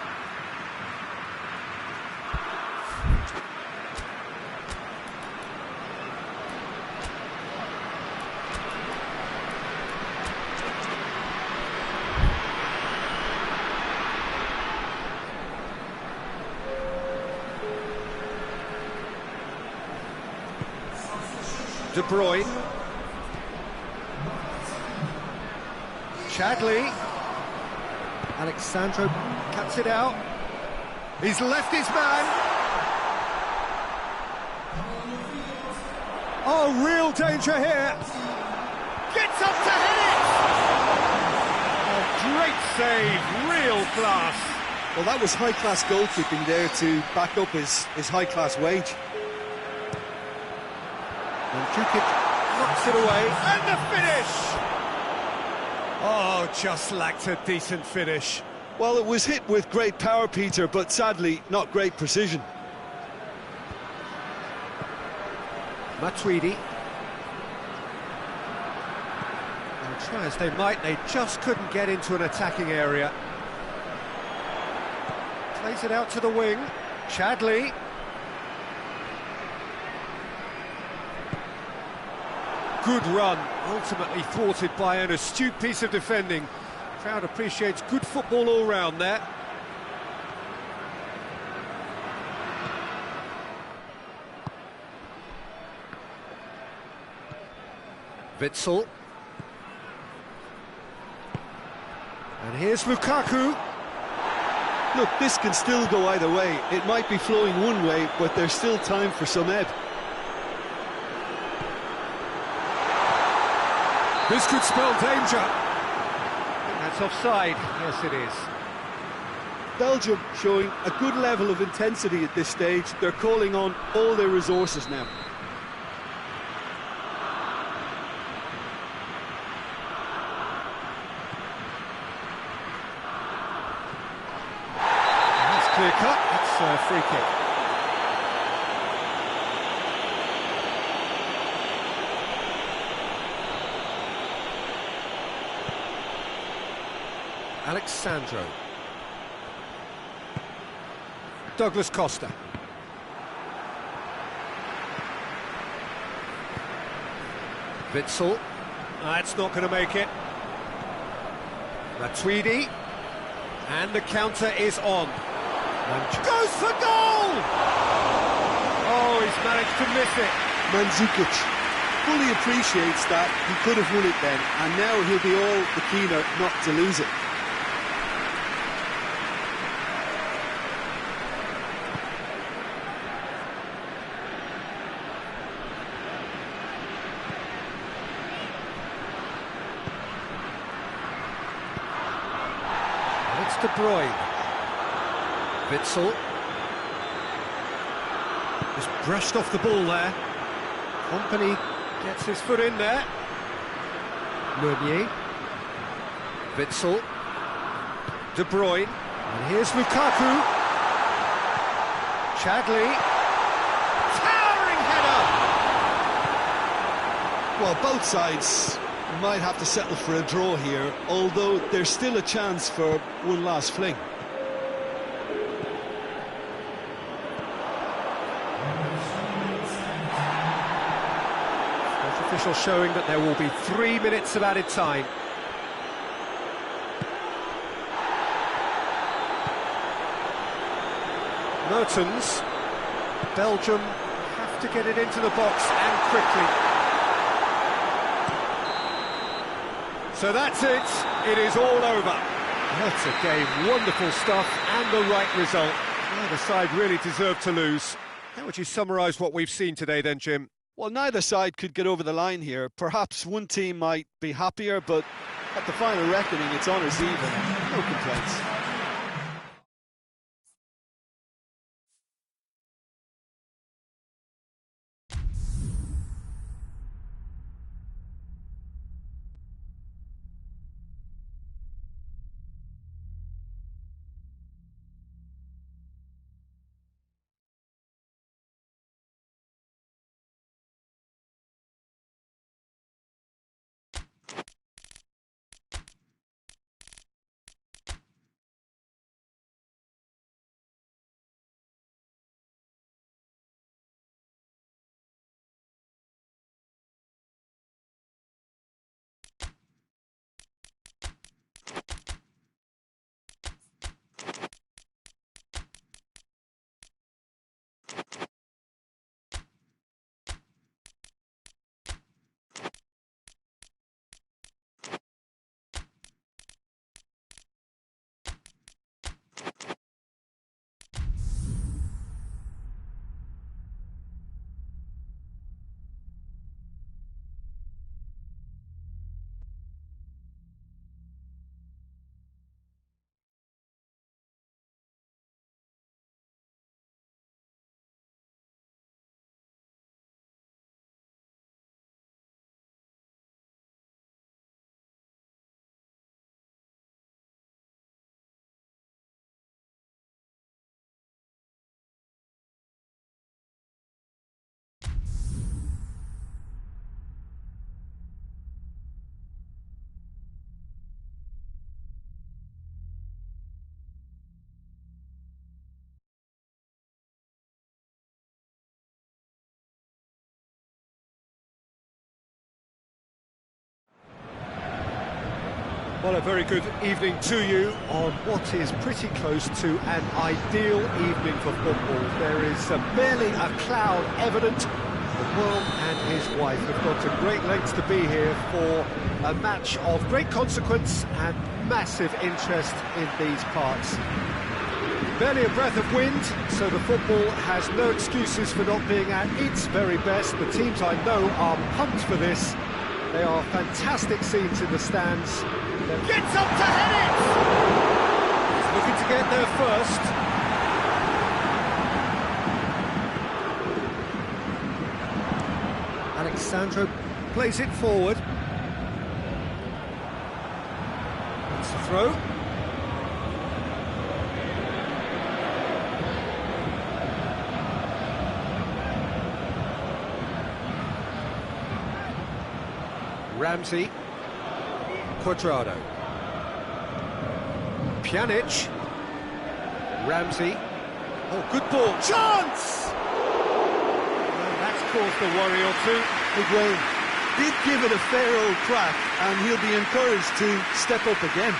De Bruyne. Chadley. Alexandro cuts it out. He's left his man. Oh, real danger here. Gets up to hit it. Oh, great save, real class. Well, that was high-class goalkeeping there to back up his high-class wage. And Jukic knocks it away, and the finish! Oh, just lacked a decent finish. Well, it was hit with great power, Peter, but sadly, not great precision. Matuidi. And Try as they might, they just couldn't get into an attacking area. Plays it out to the wing. Chadley. Good run, ultimately thwarted by an astute piece of defending. Crowd appreciates good football all round there. Witsel. And here's Lukaku. Look, this can still go either way. It might be flowing one way, but there's still time for some ebb. This could spell danger. I think that's offside. Yes, it is. Belgium showing a good level of intensity at this stage. They're calling on all their resources now. Clear cut, it's a free kick. Alexandro. Douglas Costa. Witsel. That's not going to make it. Matuidi. And the counter is on. Goes for goal! Oh, he's managed to miss it. Mandzukic fully appreciates that he could have won it then, and now he'll be all the keener not to lose it. It's De Bruyne. Witsel. Just brushed off the ball there. Company gets his foot in there. Meunier. Witsel. De Bruyne. And here's Lukaku. Chadley. Towering header! Well, both sides might have to settle for a draw here, although there's still a chance for one last fling. Official showing that there will be 3 minutes of added time. Mertens. Belgium have to get it into the box and quickly. So that's it. It is all over. What a game. Wonderful stuff and the right result. Neither side really deserved to lose. How would you summarise what we've seen today then, Jim? Well, neither side could get over the line here. Perhaps one team might be happier, but at the final reckoning, it's honours even. No complaints. Well, a very good evening to you on what is pretty close to an ideal evening for football. There is barely a cloud evident. The world and his wife have gone to great lengths to be here for a match of great consequence and massive interest in these parts. Barely a breath of wind, so the football has no excuses for not being at its very best. The teams I know are pumped for this. They are fantastic scenes in the stands. Gets up to head it! He's looking to get there first. Alexandro plays it forward. That's the throw. Ramsey. Quadrado. Pjanic. Ramsey. Oh, good ball. Chance! Well, that's caused a worry or two. Well, did give it a fair old crack, and he'll be encouraged to step up again.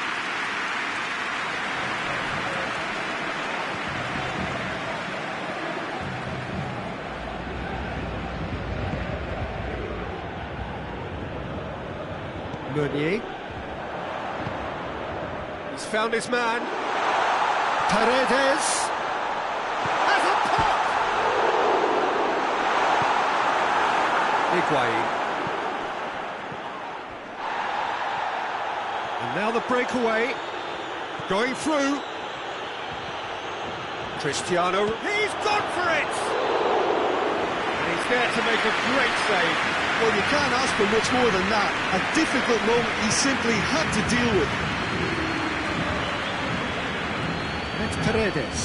Meunier. He's found his man. Paredes has a pop. Higuain. And now the breakaway. Going through. Cristiano. He's gone for it! And he's there to make a great save. Well, you can't ask for much more than that. A difficult moment he simply had to deal with. That's Paredes.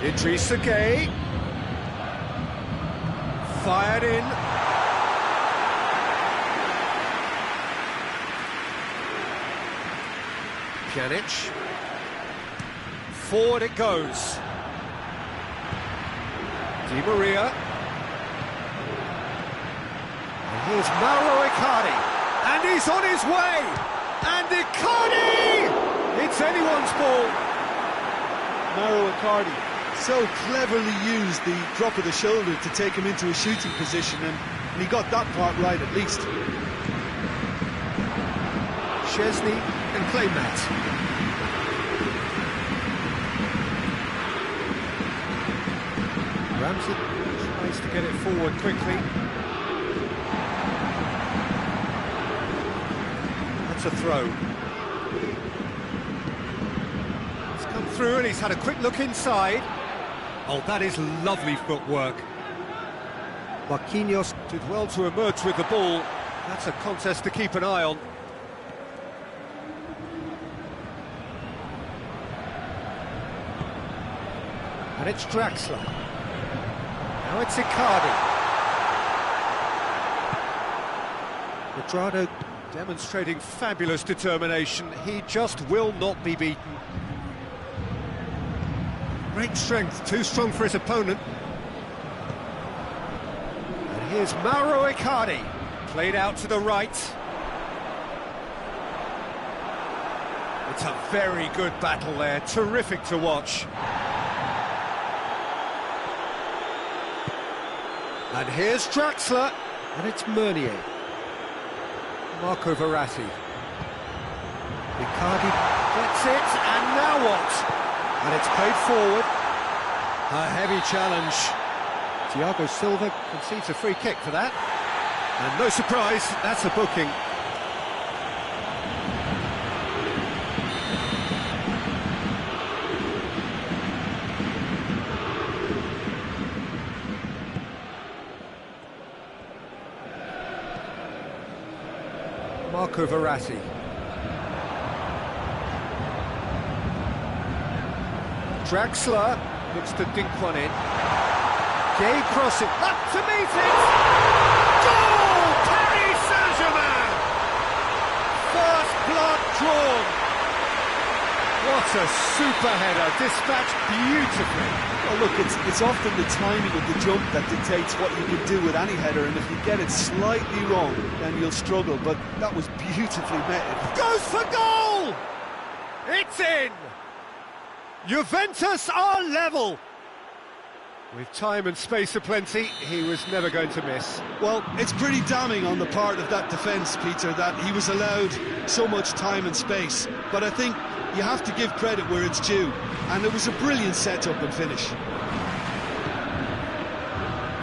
Idrissa Gueye. Fired in. Pjanic. Forward it goes. Di Maria. And here's Mauro Icardi. And he's on his way. And Icardi! It's anyone's ball. Mauro Icardi so cleverly used the drop of the shoulder to take him into a shooting position, and he got that part right at least. Chesney and Claymat. Ramsey tries to get it forward quickly. That's a throw. He's come through and he's had a quick look inside. Oh, that is lovely footwork. Marquinhos did well to emerge with the ball. That's a contest to keep an eye on. And it's Draxler. Now it's Icardi. Quadrado demonstrating fabulous determination. He just will not be beaten. Great strength, too strong for his opponent. And here's Mauro Icardi. Played out to the right. It's a very good battle there, terrific to watch. And here's Draxler, and it's Meunier. Marco Verratti. Icardi gets it, and now what? And it's played forward. A heavy challenge. Thiago Silva concedes a free kick for that. And no surprise, that's a booking. Marco Verratti. Draxler looks to dink one in. Gueye crossing, up to meet it! Goal! Paris Saint-Germain! First blood drawn. What a super header, dispatched beautifully. Well, look, it's often the timing of the jump that dictates what you can do with any header, and if you get it slightly wrong, then you'll struggle, but that was beautifully met. Goes for goal! It's in! Juventus are level! With time and space aplenty, he was never going to miss. Well, it's pretty damning on the part of that defence, Peter, that he was allowed so much time and space. But I think you have to give credit where it's due, and it was a brilliant set-up and finish.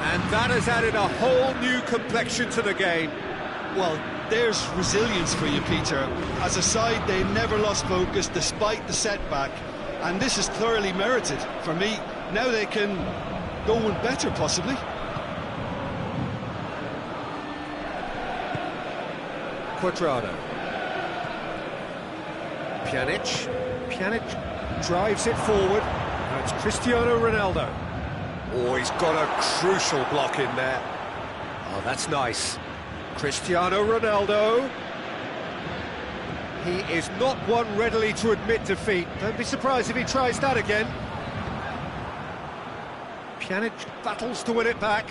And that has added a whole new complexion to the game. Well, there's resilience for you, Peter. As a side, they never lost focus despite the setback, and this is thoroughly merited. For me, now they can go one better, possibly. Quadrado. Pjanic drives it forward. Now it's Cristiano Ronaldo. Oh, he's got a crucial block in there. Oh, that's nice. Cristiano Ronaldo. He is not one readily to admit defeat. Don't be surprised if he tries that again. Pjanic battles to win it back.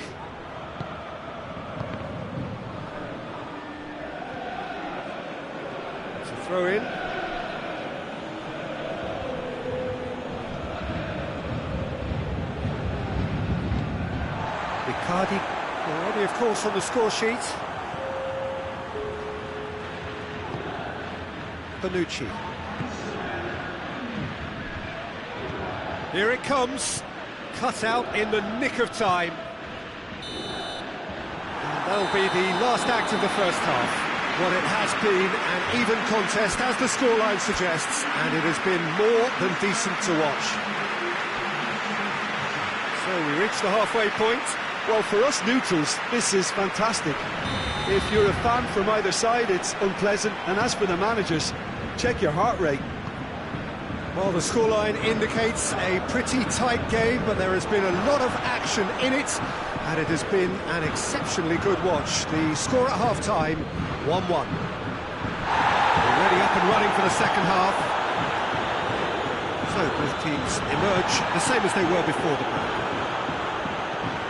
It's a throw in. Icardi already, of course, on the score sheet. Bonucci. Here it comes. Cut out in the nick of time. And that'll be the last act of the first half. What it has been an even contest, as the scoreline suggests, and it has been more than decent to watch. So we reach the halfway point. Well, for us neutrals, this is fantastic. If you're a fan from either side, it's unpleasant. And as for the managers, check your heart rate. Well, the scoreline indicates a pretty tight game, but there has been a lot of action in it, and it has been an exceptionally good watch. The score at half-time, 1-1. Already up and running for the second half. So both teams emerge the same as they were before the break.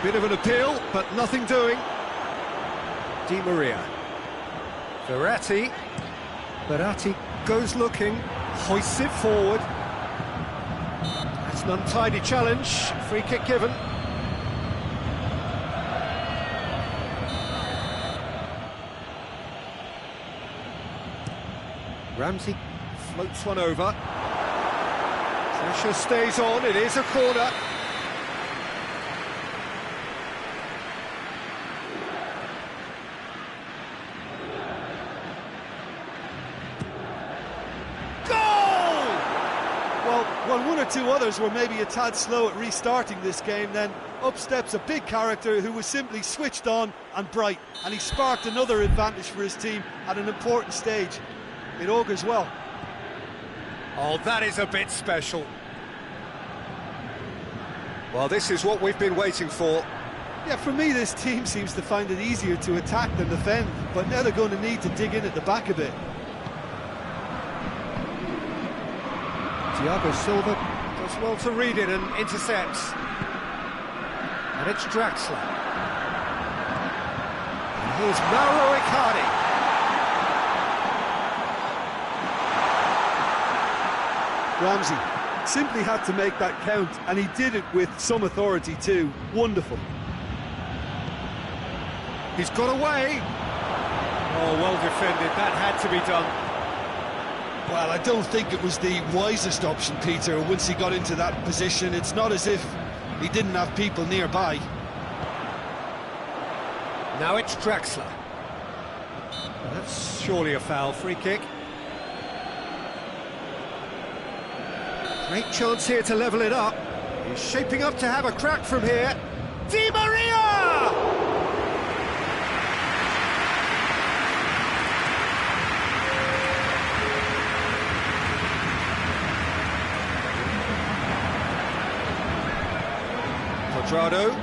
Bit of an appeal, but nothing doing. Di Maria. Verratti goes looking, hoists it forward. That's an untidy challenge, free kick given. Ramsey floats one over. Pressure stays on, it is a corner. Well, one or two others were maybe a tad slow at restarting this game, then up steps a big character who was simply switched on and bright, and he sparked another advantage for his team at an important stage. It augurs well. Oh, that is a bit special. Well, this is what we've been waiting for. Yeah, for me, this team seems to find it easier to attack than defend, but now they're going to need to dig in at the back a bit. Thiago Silva does well to read it and intercepts. And it's Draxler. And here's Mauro Icardi. Ramsey simply had to make that count, and he did it with some authority too. Wonderful. He's got away. Oh, well defended. That had to be done. Well, I don't think it was the wisest option, Peter. Once he got into that position, it's not as if he didn't have people nearby. Now it's Draxler. That's surely a foul, free kick. Great chance here to level it up. He's shaping up to have a crack from here. Di Maria! Quadrado.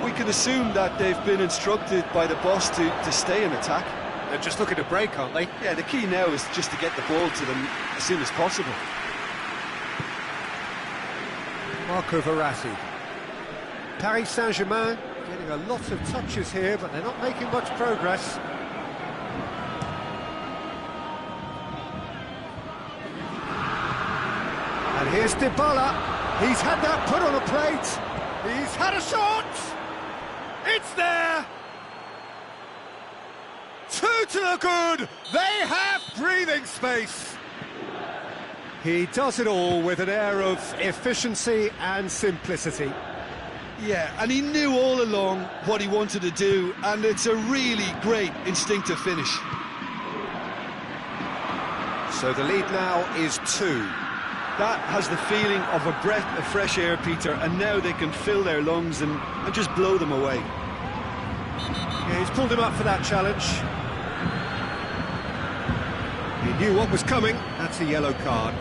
We can assume that they've been instructed by the boss to stay in attack. They're just looking to break, aren't they? Yeah, the key now is just to get the ball to them as soon as possible. Marco Verratti. Paris Saint-Germain getting a lot of touches here, but they're not making much progress. Here's Dybala. He's had that put on a plate. He's had a shot. It's there. 2 to the good. They have breathing space. He does it all with an air of efficiency and simplicity. Yeah, and he knew all along what he wanted to do, and it's a really great instinctive finish. So the lead now is 2. That has the feeling of a breath of fresh air, Peter, and now they can fill their lungs and just blow them away. Yeah, he's pulled him up for that challenge. He knew what was coming. That's a yellow card.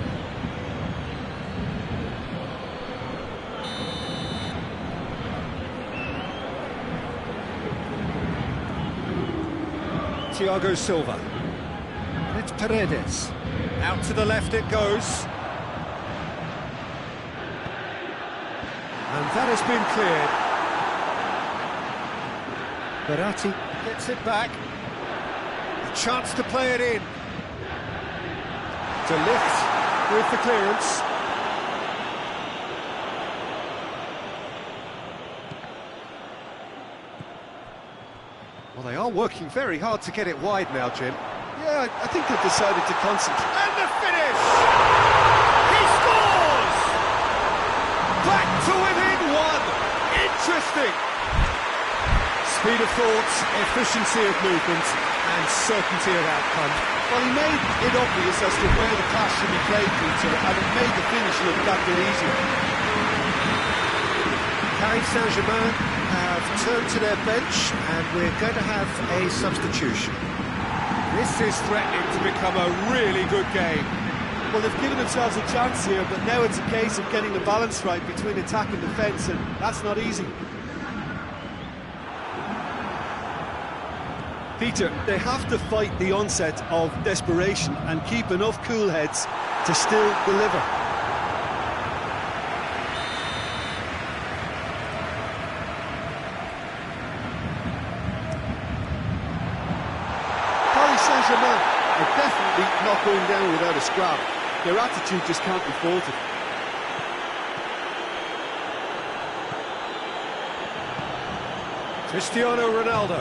Thiago Silva. It's Paredes. Out to the left it goes. And that has been cleared. Verratti gets it back. A chance to play it in. To lift with the clearance. Well, they are working very hard to get it wide now, Jim. Yeah, I think they've decided to concentrate. And the finish! He scores! Back to within 1. Interesting. Speed of thought, efficiency of movement, and certainty of outcome. Well, he made it obvious as to where the pass should be played, Peter, and it made the finish look that bit easier. Paris Saint-Germain have turned to their bench, and we're going to have a substitution. This is threatening to become a really good game. Well, they've given themselves a chance here, but now it's a case of getting the balance right between attack and defence, and that's not easy. Peter, they have to fight the onset of desperation and keep enough cool heads to still deliver. Paris Saint-Germain are definitely not going down without a scrap. Their attitude just can't be faulted. Cristiano Ronaldo.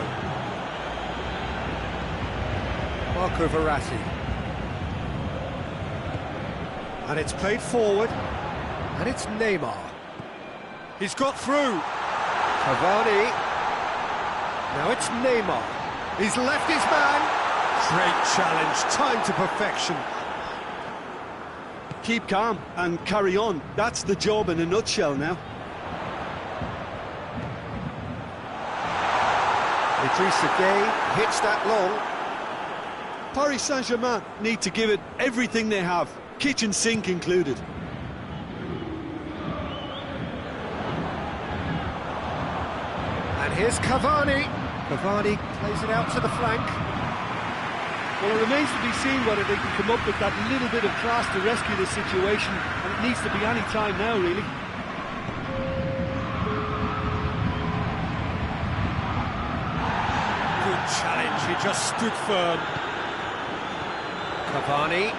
Marco Verratti. And it's played forward, and it's Neymar. He's got through. Cavani. Now it's Neymar. He's left his man. Great challenge, time to perfection. Keep calm and carry on. That's the job in a nutshell now. Idrissa Gueye hits that long. Paris Saint-Germain need to give it everything they have, kitchen sink included. And here's Cavani. Cavani plays it out to the flank. Well, it remains to be seen whether they can come up with that little bit of class to rescue the situation, and it needs to be any time now, really. Good challenge, he just stood firm. Cavani.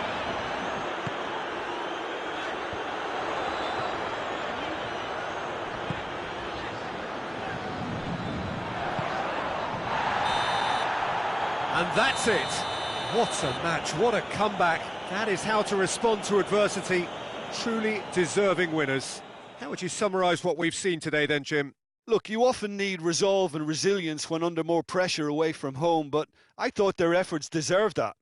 And that's it. What a match, what a comeback. That is how to respond to adversity. Truly deserving winners. How would you summarise what we've seen today then, Jim? Look, you often need resolve and resilience when under more pressure away from home, but I thought their efforts deserved that.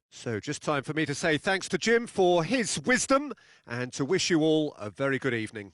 So just time for me to say thanks to Jim for his wisdom and to wish you all a very good evening.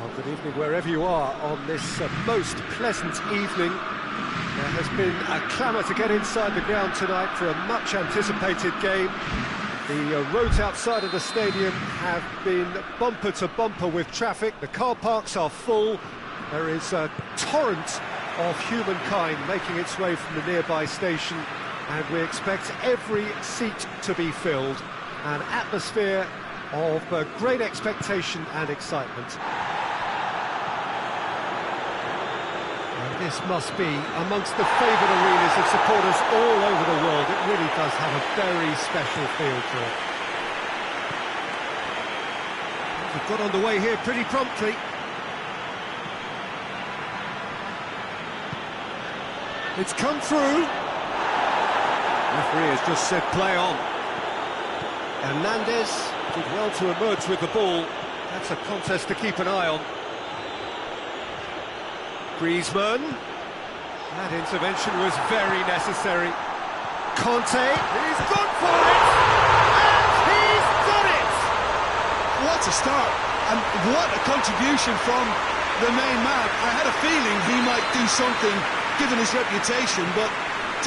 Well, good evening wherever you are on this most pleasant evening. There has been a clamour to get inside the ground tonight for a much anticipated game. The roads outside of the stadium have been bumper to bumper with traffic. The car parks are full. There is a torrent of humankind making its way from the nearby station, and we expect every seat to be filled. An atmosphere of great expectation and excitement. And this must be amongst the favoured arenas of supporters all over the world. It really does have a very special feel to it. We've got underway here pretty promptly. It's come through. Referee has just said play on. Hernandez did well to emerge with the ball. That's a contest to keep an eye on. Griezmann. That intervention was very necessary. Conte, he's gone for it! And he's done it! What a start, and what a contribution from the main man. I had a feeling he might do something, given his reputation, but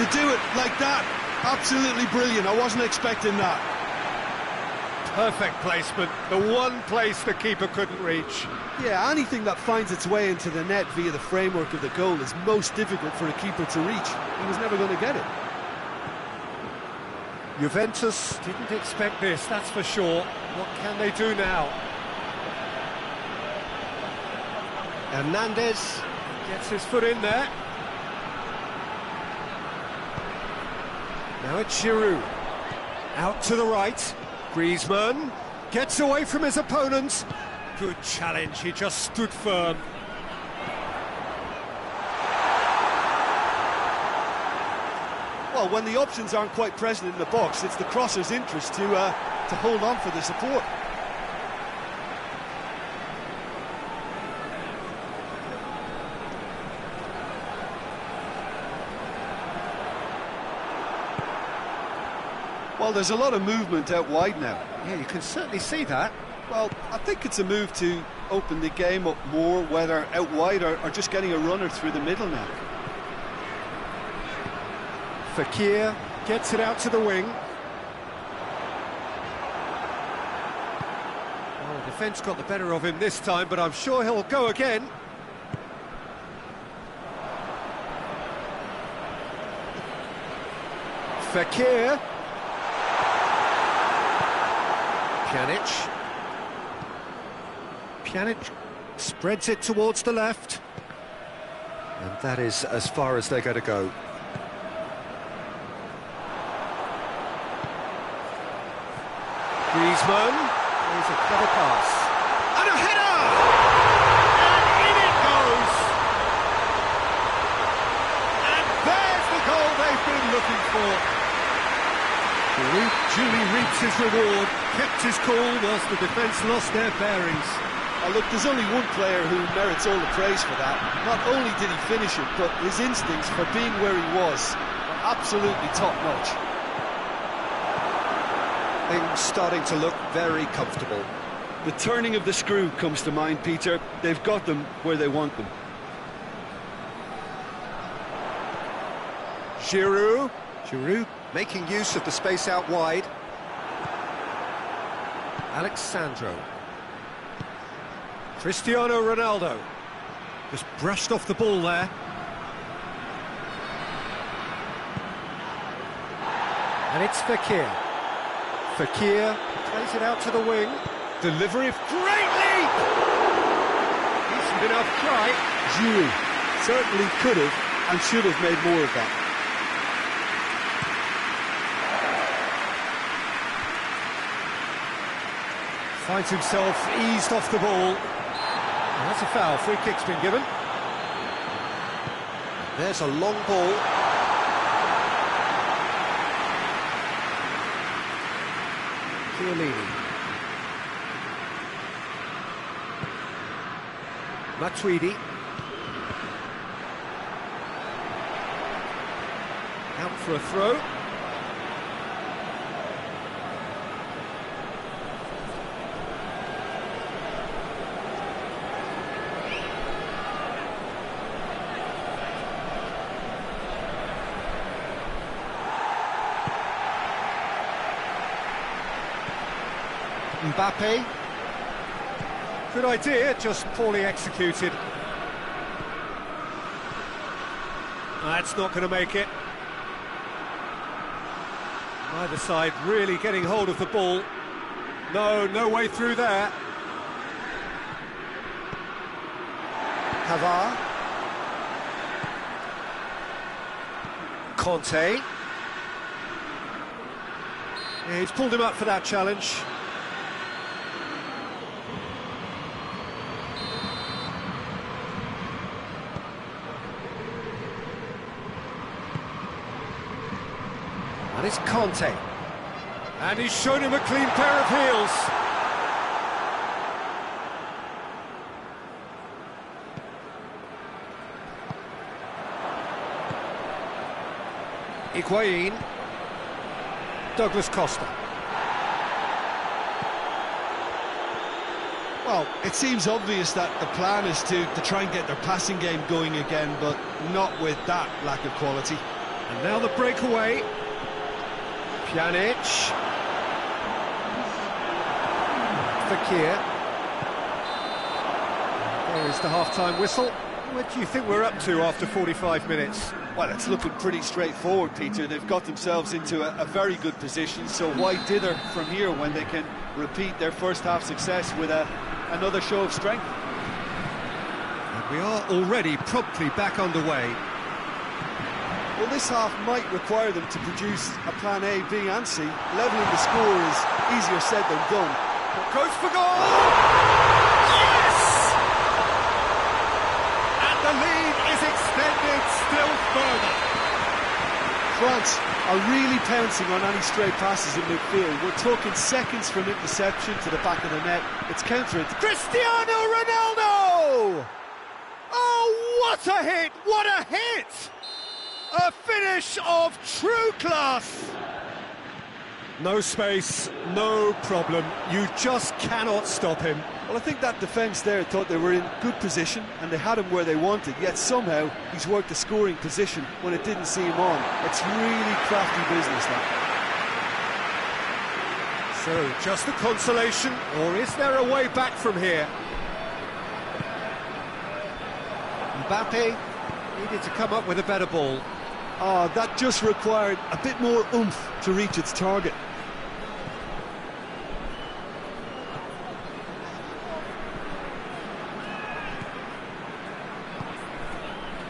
to do it like that, absolutely brilliant. I wasn't expecting that. Perfect placement, the one place the keeper couldn't reach. Yeah, anything that finds its way into the net via the framework of the goal is most difficult for a keeper to reach. He was never going to get it. Juventus didn't expect this, that's for sure. What can they do now? Hernandez gets his foot in there. Now it's Giroud. Out to the right. Griezmann gets away from his opponents. Good challenge, he just stood firm. Well, when the options aren't quite present in the box, it's the crosser's interest to hold on for the support. Well, there's a lot of movement out wide now. Yeah, you can certainly see that. Well, I think it's a move to open the game up more, whether out wide or just getting a runner through the middle now. Fekir gets it out to the wing. Well, the defence got the better of him this time, but I'm sure he'll go again. Fekir. Pjanic spreads it towards the left, and that is as far as they're going to go. Griezmann, there's a clever pass, and a header, and in it goes, and there's the goal they've been looking for. Giroud duly reaps his reward, kept his cool whilst the defence lost their bearings. Look, there's only one player who merits all the praise for that. Not only did he finish it, but his instincts for being where he was are absolutely top-notch. Things starting to look very comfortable. The turning of the screw comes to mind, Peter. They've got them where they want them. Giroud making use of the space out wide. Alexandro. Cristiano Ronaldo. Just brushed off the ball there. And it's Fekir. Fekir plays it out to the wing. Delivery of great leap! Decent enough try. Giroud certainly could have and should have made more of that. Finds himself eased off the ball. And that's a foul. Free kick's been given. There's a long ball. Chiellini. Matuidi. Out for a throw. Mbappe. Good idea, just poorly executed. That's not going to make it. Neither side really getting hold of the ball. No way through there. Pavard. Conte. Yeah, he's pulled him up for that challenge. And it's Conte. And he's shown him a clean pair of heels. Higuain. Douglas Costa. Well, it seems obvious that the plan is to try and get their passing game going again, but not with that lack of quality. And now the breakaway. Pjanic. Fekir. There is the half-time whistle. What do you think we're up to after 45 minutes? Well, it's looking pretty straightforward, Peter. They've got themselves into a very good position, so why dither from here when they can repeat their first half success with another show of strength? And we are already promptly back underway. Well, this half might require them to produce a plan A, B and C. Levelling the score is easier said than done. Goes for goal! Yes! And the lead is extended still further. France are really pouncing on any stray passes in midfield. We're talking seconds from interception to the back of the net. It's countering. Cristiano Ronaldo! Oh, what a hit! What a hit! A finish of true class! No space, no problem. You just cannot stop him. Well, I think that defence there thought they were in good position and they had him where they wanted, yet somehow he's worked a scoring position when it didn't see him on. It's really crafty business, that. So, just a consolation, or is there a way back from here? Mbappe needed to come up with a better ball. Oh, that just required a bit more oomph to reach its target.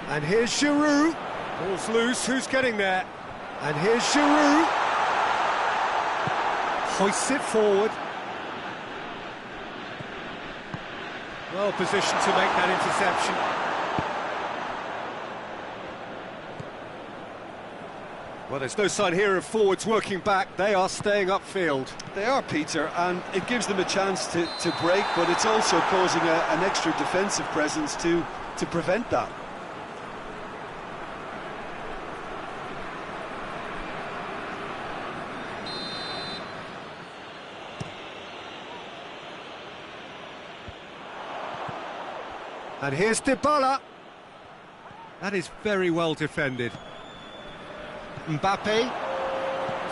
And here's Giroud. Ball's loose, who's getting there? And here's Giroud. Hoists it forward. Well positioned to make that interception. Well, there's no sign here of forwards working back. They are staying upfield. They are, Peter, and it gives them a chance to break, but it's also causing an extra defensive presence to prevent that. And here's Dybala. That is very well defended. Mbappe.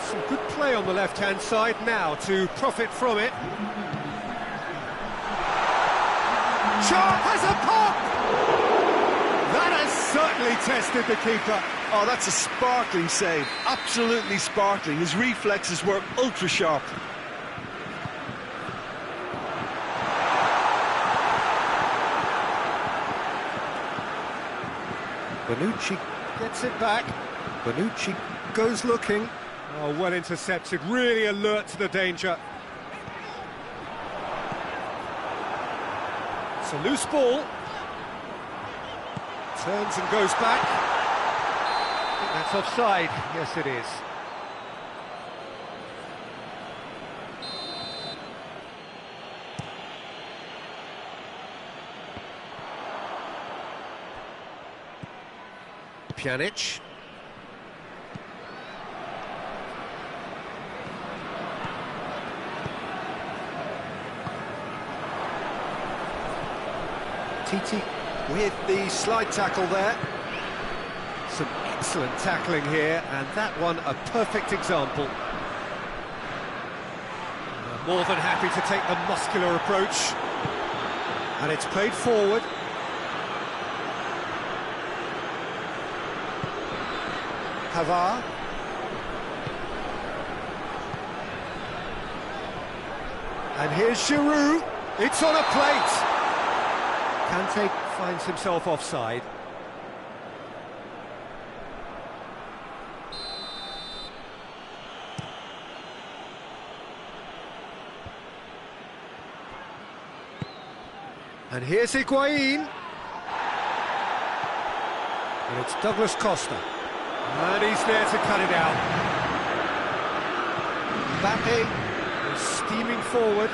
Some good play on the left-hand side now to profit from it. Shaw has a pop! That has certainly tested the keeper. Oh, that's a sparkling save. Absolutely sparkling. His reflexes were ultra-sharp. Bonucci gets it back. Bonucci goes looking. Oh, well intercepted, really alert to the danger. It's a loose ball. Turns and goes back. I think that's offside. Yes, it is. Pjanic. Titi with the slide tackle there. Some excellent tackling here, and that one a perfect example. More than happy to take the muscular approach. And it's played forward. Pavard. And here's Giroud. It's on a plate. Kante finds himself offside. And here's Higuain. And it's Douglas Costa. And he's there to cut it out. Mbappe is steaming forward.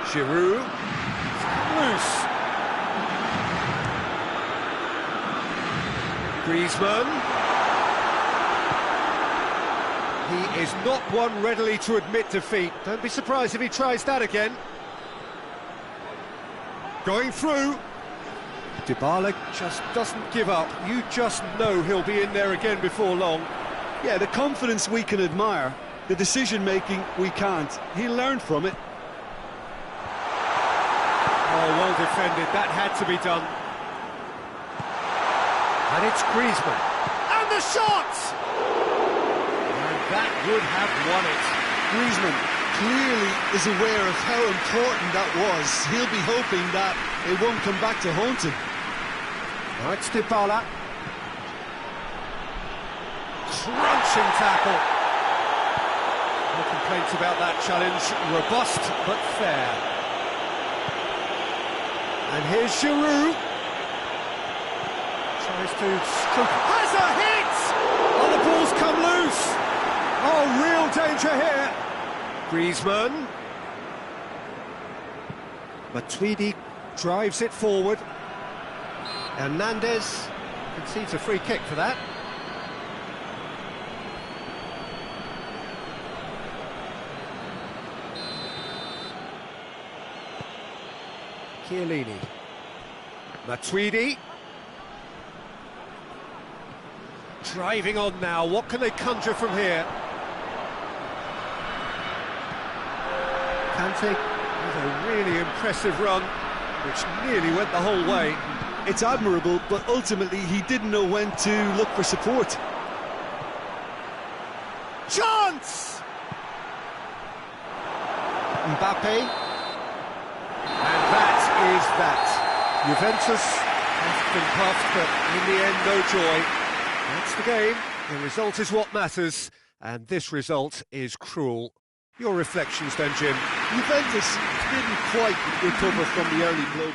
Giroud. Loose. Griezmann. He is not one readily to admit defeat. Don't be surprised if he tries that again. Going through. Dybala just doesn't give up. You just know he'll be in there again before long. Yeah, the confidence we can admire, the decision-making we can't. He learned from it. Oh, well defended. That had to be done. And it's Griezmann. And the shot! And that would have won it. Griezmann clearly is aware of how important that was. He'll be hoping that it won't come back to haunt him. Now it's Dybala. Crunching tackle. No complaints about that challenge. Robust but fair. And here's Giroud. Tries to stroke. Has a hit! Oh, the ball's come loose. Oh, real danger here. Griezmann. Matuidi drives it forward. Hernandez concedes a free kick for that. Chiellini. Matuidi. Driving on now, what can they conjure from here? Kante with a really impressive run, which nearly went the whole way. It's admirable, but ultimately he didn't know when to look for support. Chance! Mbappe. And that is that. Juventus have been puffed, but in the end, no joy. That's the game. The result is what matters, and this result is cruel. Your reflections then, Jim? Juventus didn't quite recover from the early blow.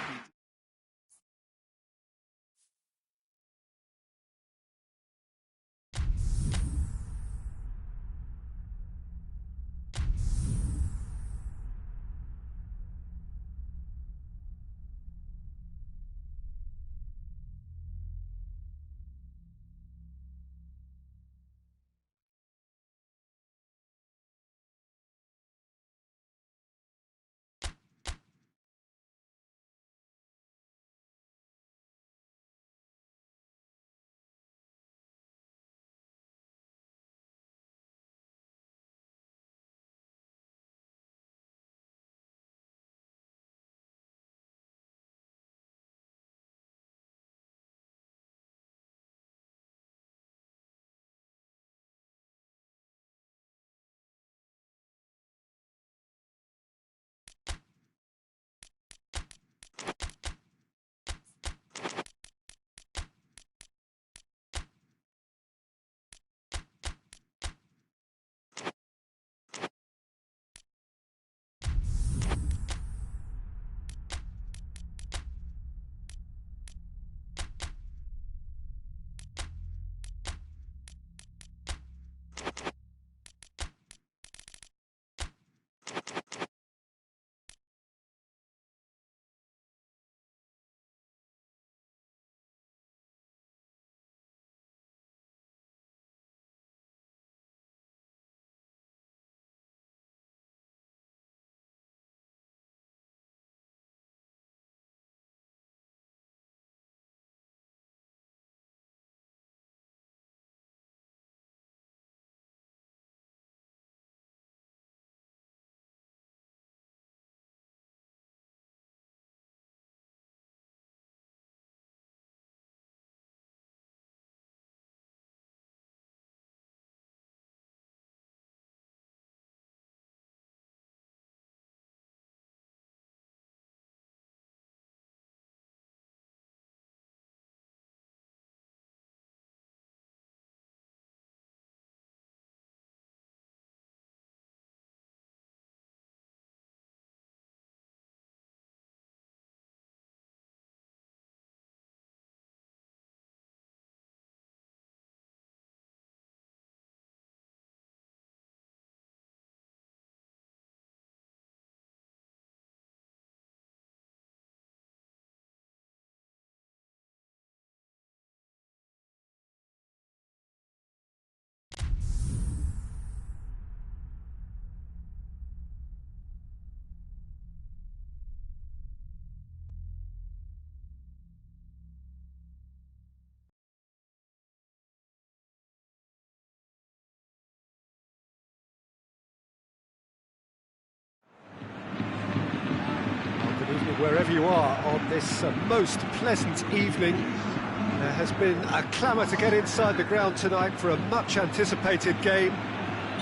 wherever you are on this most pleasant evening. There has been a clamour to get inside the ground tonight for a much-anticipated game.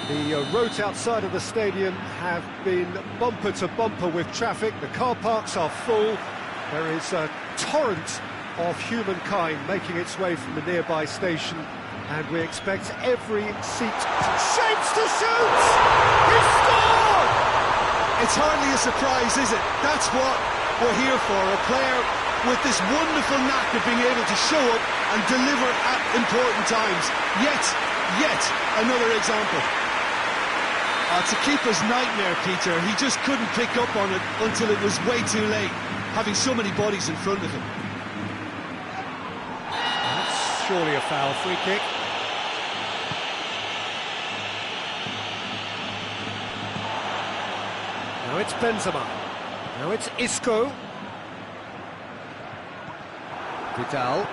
The roads outside of the stadium have been bumper to bumper with traffic. The car parks are full. There is a torrent of humankind making its way from the nearby station, and we expect every seat shapes to shoot! He scored! It's hardly a surprise, is it? That's what we're here for, a player with this wonderful knack of being able to show up and deliver at important times. Yet another example. It's a keeper's nightmare, Peter. He just couldn't pick up on it until it was way too late, having so many bodies in front of him. That's surely a foul. Free kick. Now it's Benzema. Now it's Isco. Vidal.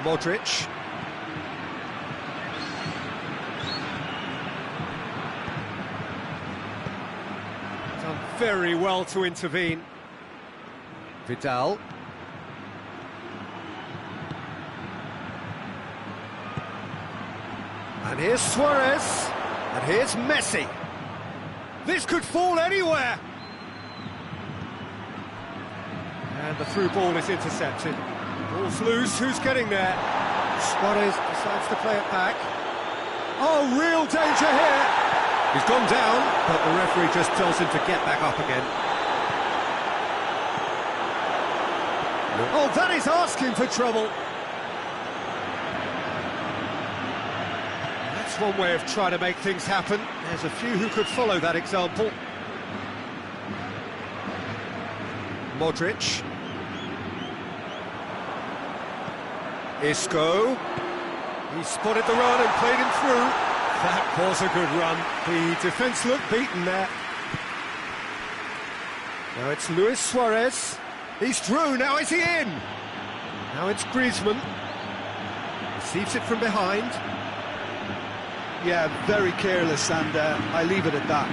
Modric. Done very well to intervene. Vidal. And here's Suarez. And here's Messi. This could fall anywhere. And the through ball is intercepted. Ball's loose, who's getting there? Suarez decides to play it back. Oh, real danger here. He's gone down, but the referee just tells him to get back up again. Oh, that is asking for trouble. That's one way of trying to make things happen. There's a few who could follow that example. Modric. Isco. He spotted the run and played him through. That was a good run. The defence looked beaten there. Now it's Luis Suarez. He's through, now is he in? Now it's Griezmann. Receives it from behind. Yeah, very careless, and I leave it at that.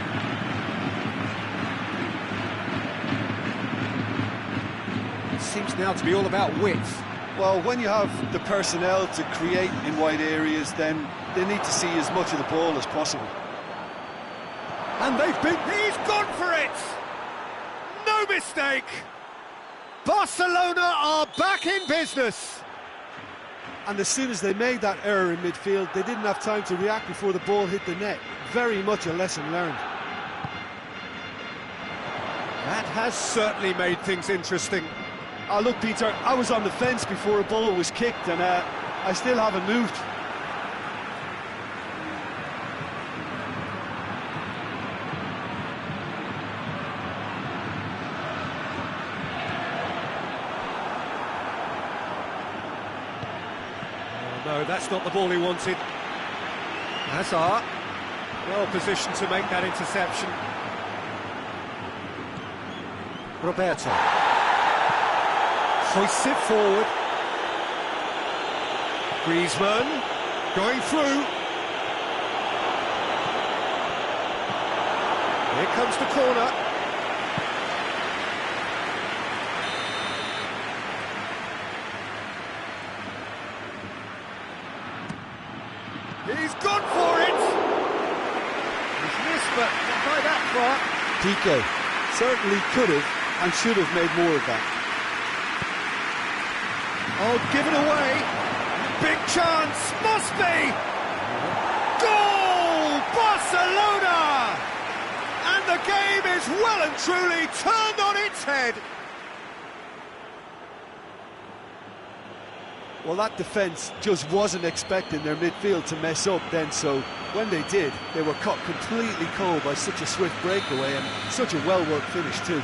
It seems now to be all about width. Well, when you have the personnel to create in wide areas, then they need to see as much of the ball as possible. And he's gone for it! No mistake! Barcelona are back in business! And as soon as they made that error in midfield, they didn't have time to react before the ball hit the net. Very much a lesson learned. That has certainly made things interesting. Oh, look, Peter, I was on the fence before a ball was kicked, and I still haven't moved. No, that's not the ball he wanted. Hazard, well positioned to make that interception. Roberto. Hoists it forward. Griezmann going through. Here comes the corner. He's gone for it! He's missed, but not by that far. Piqué certainly could have and should have made more of that. Oh, given away. Big chance, must be! Goal! Barcelona! And the game is well and truly turned on its head. Well, that defence just wasn't expecting their midfield to mess up then, so when they did, they were caught completely cold by such a swift breakaway and such a well-worked finish too.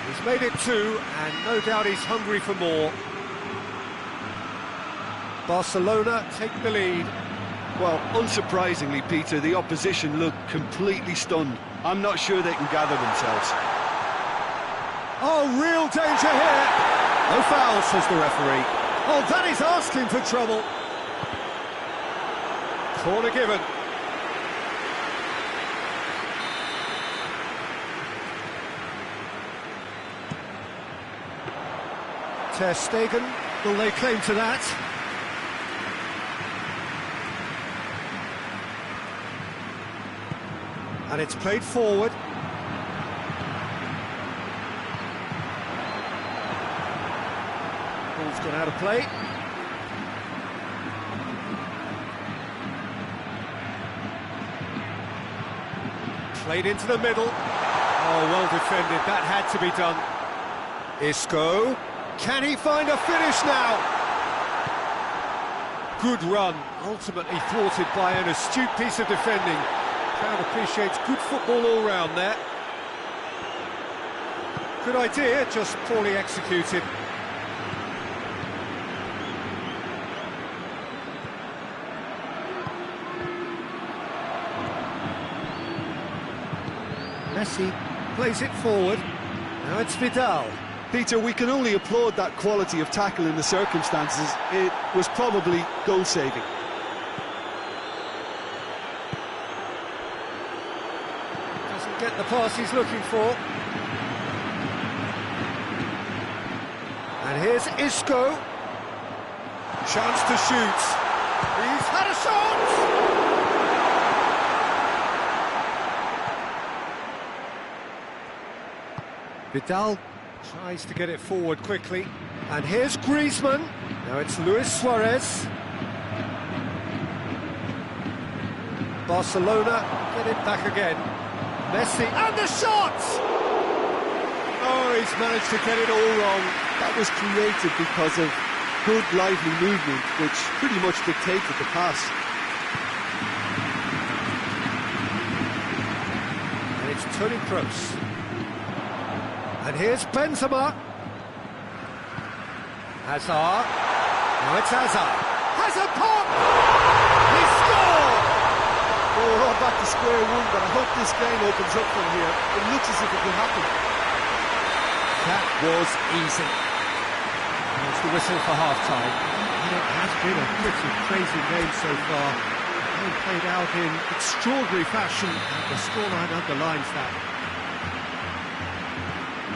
He's made it 2, and no doubt he's hungry for more. Barcelona take the lead. Well, unsurprisingly, Peter, the opposition looked completely stunned. I'm not sure they can gather themselves. Oh, real danger here! No foul, says the referee. Oh, that is asking for trouble. Corner given. Ter Stegen, will they claim to that? And it's played forward. Ball's gone out of play. Played into the middle. Oh, well defended. That had to be done. Isco. Can he find a finish now? Good run. Ultimately thwarted by an astute piece of defending. Crowd appreciates good football all round there. Good idea, just poorly executed. Messi plays it forward. Now it's Vidal. Peter, we can only applaud that quality of tackle in the circumstances. It was probably goal-saving. Doesn't get the pass he's looking for. And here's Isco. Chance to shoot. He's had a shot! Vidal tries to get it forward quickly. And here's Griezmann. Now it's Luis Suarez. Barcelona get it back again. Messi, and the shot! Oh, he's managed to get it all wrong. That was created because of good, lively movement, which pretty much dictated the pass. And it's Toni Kroos. And here's Benzema. Hazard. Now it's Hazard. Hazard pop! He scored! Well, we're all back to square one, but I hope this game opens up from here. It looks as if it could happen. That was easy. That's the whistle for half-time. And it has been a pretty crazy game so far. They played out in extraordinary fashion, and the scoreline underlines that.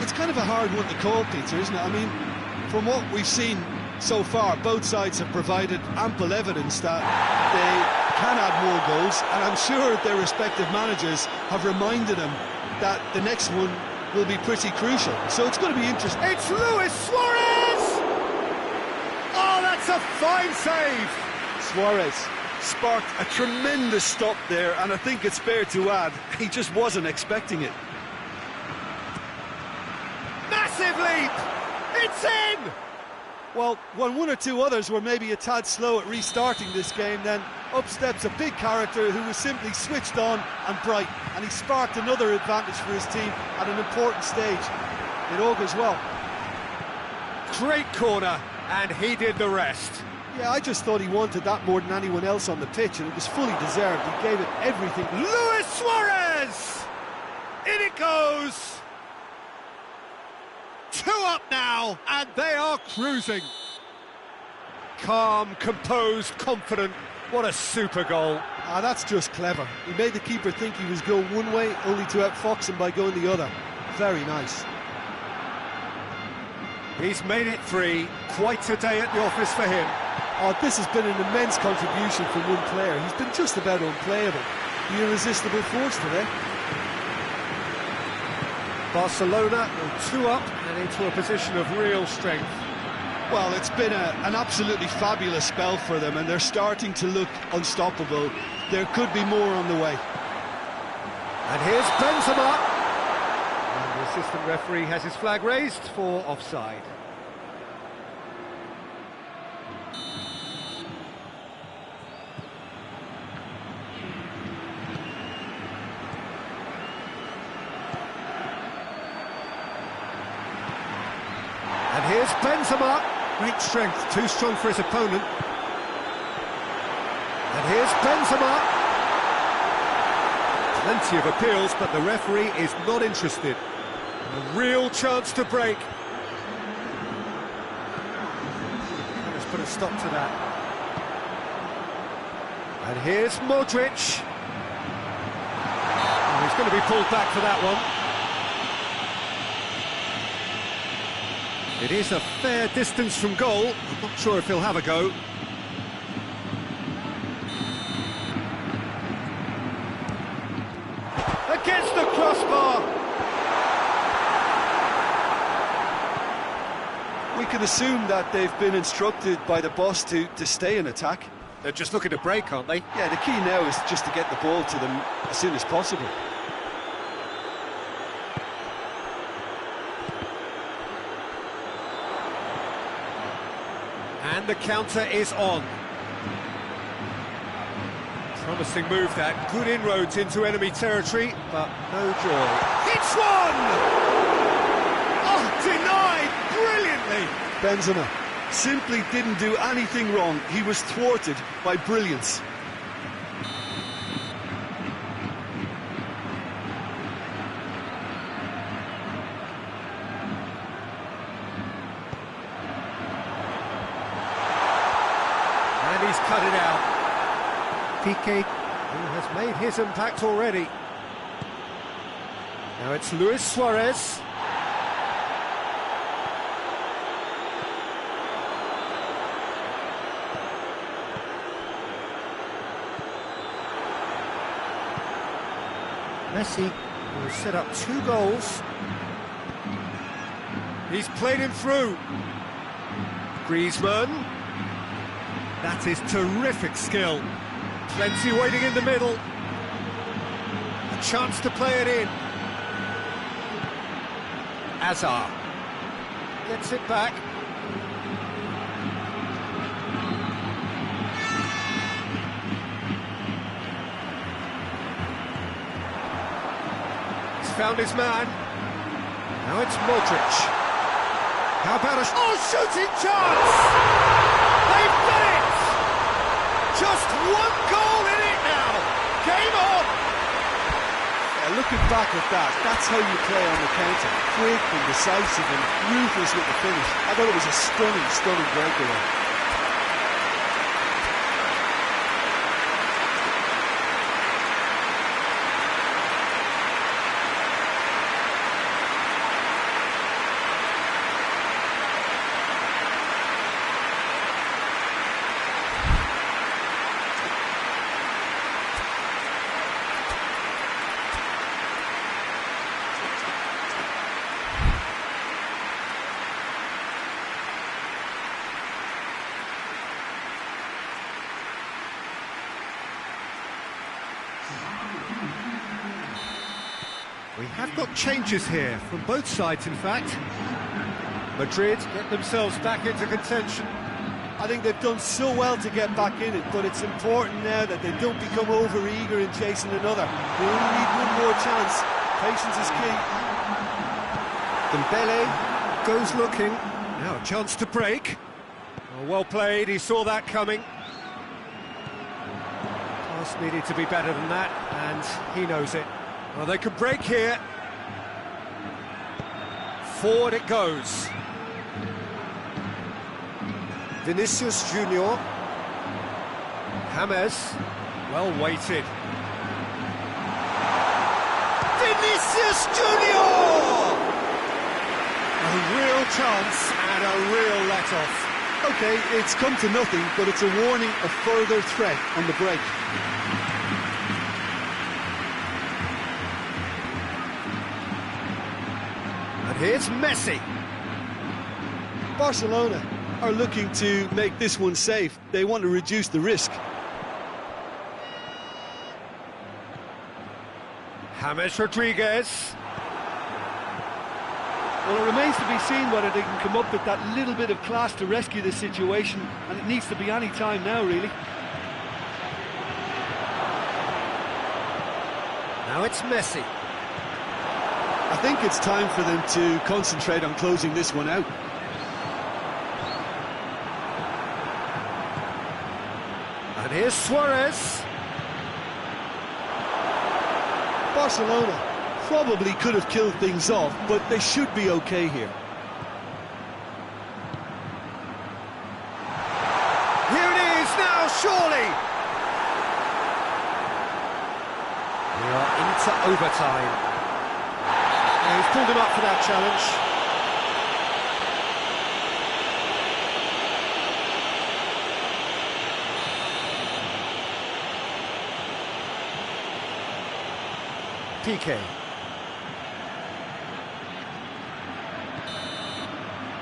It's kind of a hard one to call, Peter, isn't it? I mean, from what we've seen so far, both sides have provided ample evidence that they can add more goals, and I'm sure their respective managers have reminded them that the next one will be pretty crucial. So it's going to be interesting. It's Luis Suarez! Oh, that's a fine save! Suarez sparked a tremendous stop there, and I think it's fair to add, he just wasn't expecting it. Massive leap! It's in! Well, when one or two others were maybe a tad slow at restarting this game, then up steps a big character who was simply switched on and bright, and he sparked another advantage for his team at an important stage. It augurs well. Great corner, and he did the rest. Yeah, I just thought he wanted that more than anyone else on the pitch, and it was fully deserved. He gave it everything. Luis Suarez! In it goes! 2 up now, and they are cruising. Calm, composed, confident. What a super goal. Ah, that's just clever. He made the keeper think he was going one way, only to outfox him by going the other. Very nice. He's made it 3. Quite a day at the office for him. Oh, this has been an immense contribution from one player. He's been just about unplayable. The irresistible force today. Barcelona are 2 up and into a position of real strength. Well, it's been an absolutely fabulous spell for them, and they're starting to look unstoppable. There could be more on the way. And here's Benzema. And the assistant referee has his flag raised for offside. And here's Benzema. Great strength, too strong for his opponent. And here's Benzema. Plenty of appeals, but the referee is not interested. A real chance to break. Let's put a stop to that. And here's Modric. Oh, he's going to be pulled back for that one. It is a fair distance from goal. I'm not sure if he'll have a go. Against the crossbar! We can assume that they've been instructed by the boss to stay in attack. They're just looking to break, aren't they? Yeah, the key now is just to get the ball to them as soon as possible. And the counter is on. Promising move that. Good inroads into enemy territory, but no joy. It's one! Oh, denied brilliantly! Benzema simply didn't do anything wrong. He was thwarted by brilliance. And he's cut it out. Piqué, who has made his impact already. Now it's Luis Suarez. Messi will set up 2 goals. He's played him through. Griezmann. That is terrific skill. Plenty waiting in the middle. A chance to play it in. Hazard. Gets it back. Found his man. Now it's Modric. How about a shooting chance? They've done it! Just 1 goal in it now. Game on. Yeah, looking back at that, that's how you play on the counter. Quick and decisive and ruthless with the finish. I thought it was a stunning breakaway. We have got changes here, from both sides in fact. Madrid get themselves back into contention. I think they've done so well to get back in it, but it's important now that they don't become over-eager in chasing another. They only need one more chance. Patience is key. Dembele goes looking. Now a chance to break. Oh, well played, he saw that coming. Pass needed to be better than that, and he knows it. Well, they could break here. Forward it goes. Vinicius Junior. James, well weighted. Vinicius Junior! A real chance and a real let-off. Okay, it's come to nothing, but it's a warning of further threat on the break. And here's Messi. Barcelona are looking to make this one safe. They want to reduce the risk. James Rodriguez. Well, it remains to be seen whether they can come up with that little bit of class to rescue this situation, and it needs to be any time now, really. Now it's Messi. I think it's time for them to concentrate on closing this one out. And here's Suarez. Barcelona probably could have killed things off, but they should be okay here. Here it is now, surely. We are into overtime. And he's pulled him up for that challenge. Piqué.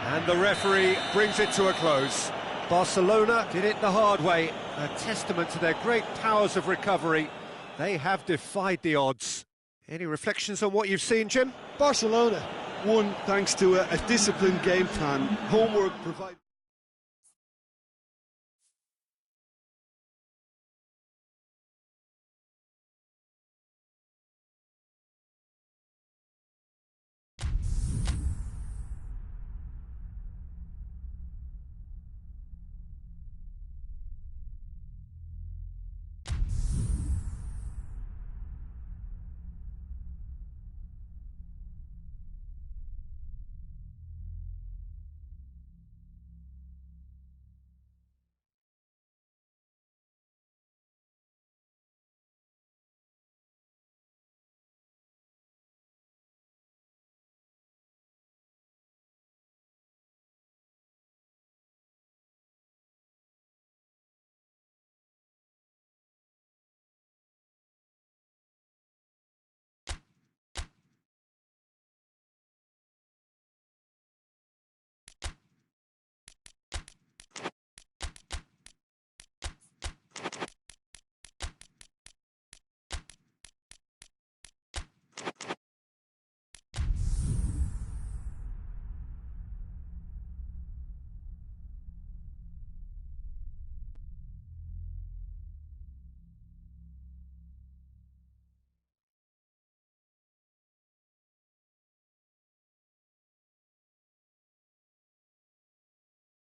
And the referee brings it to a close. Barcelona did it the hard way, a testament to their great powers of recovery. They have defied the odds. Any reflections on what you've seen, Jim? Barcelona won thanks to a disciplined game plan, homework provided.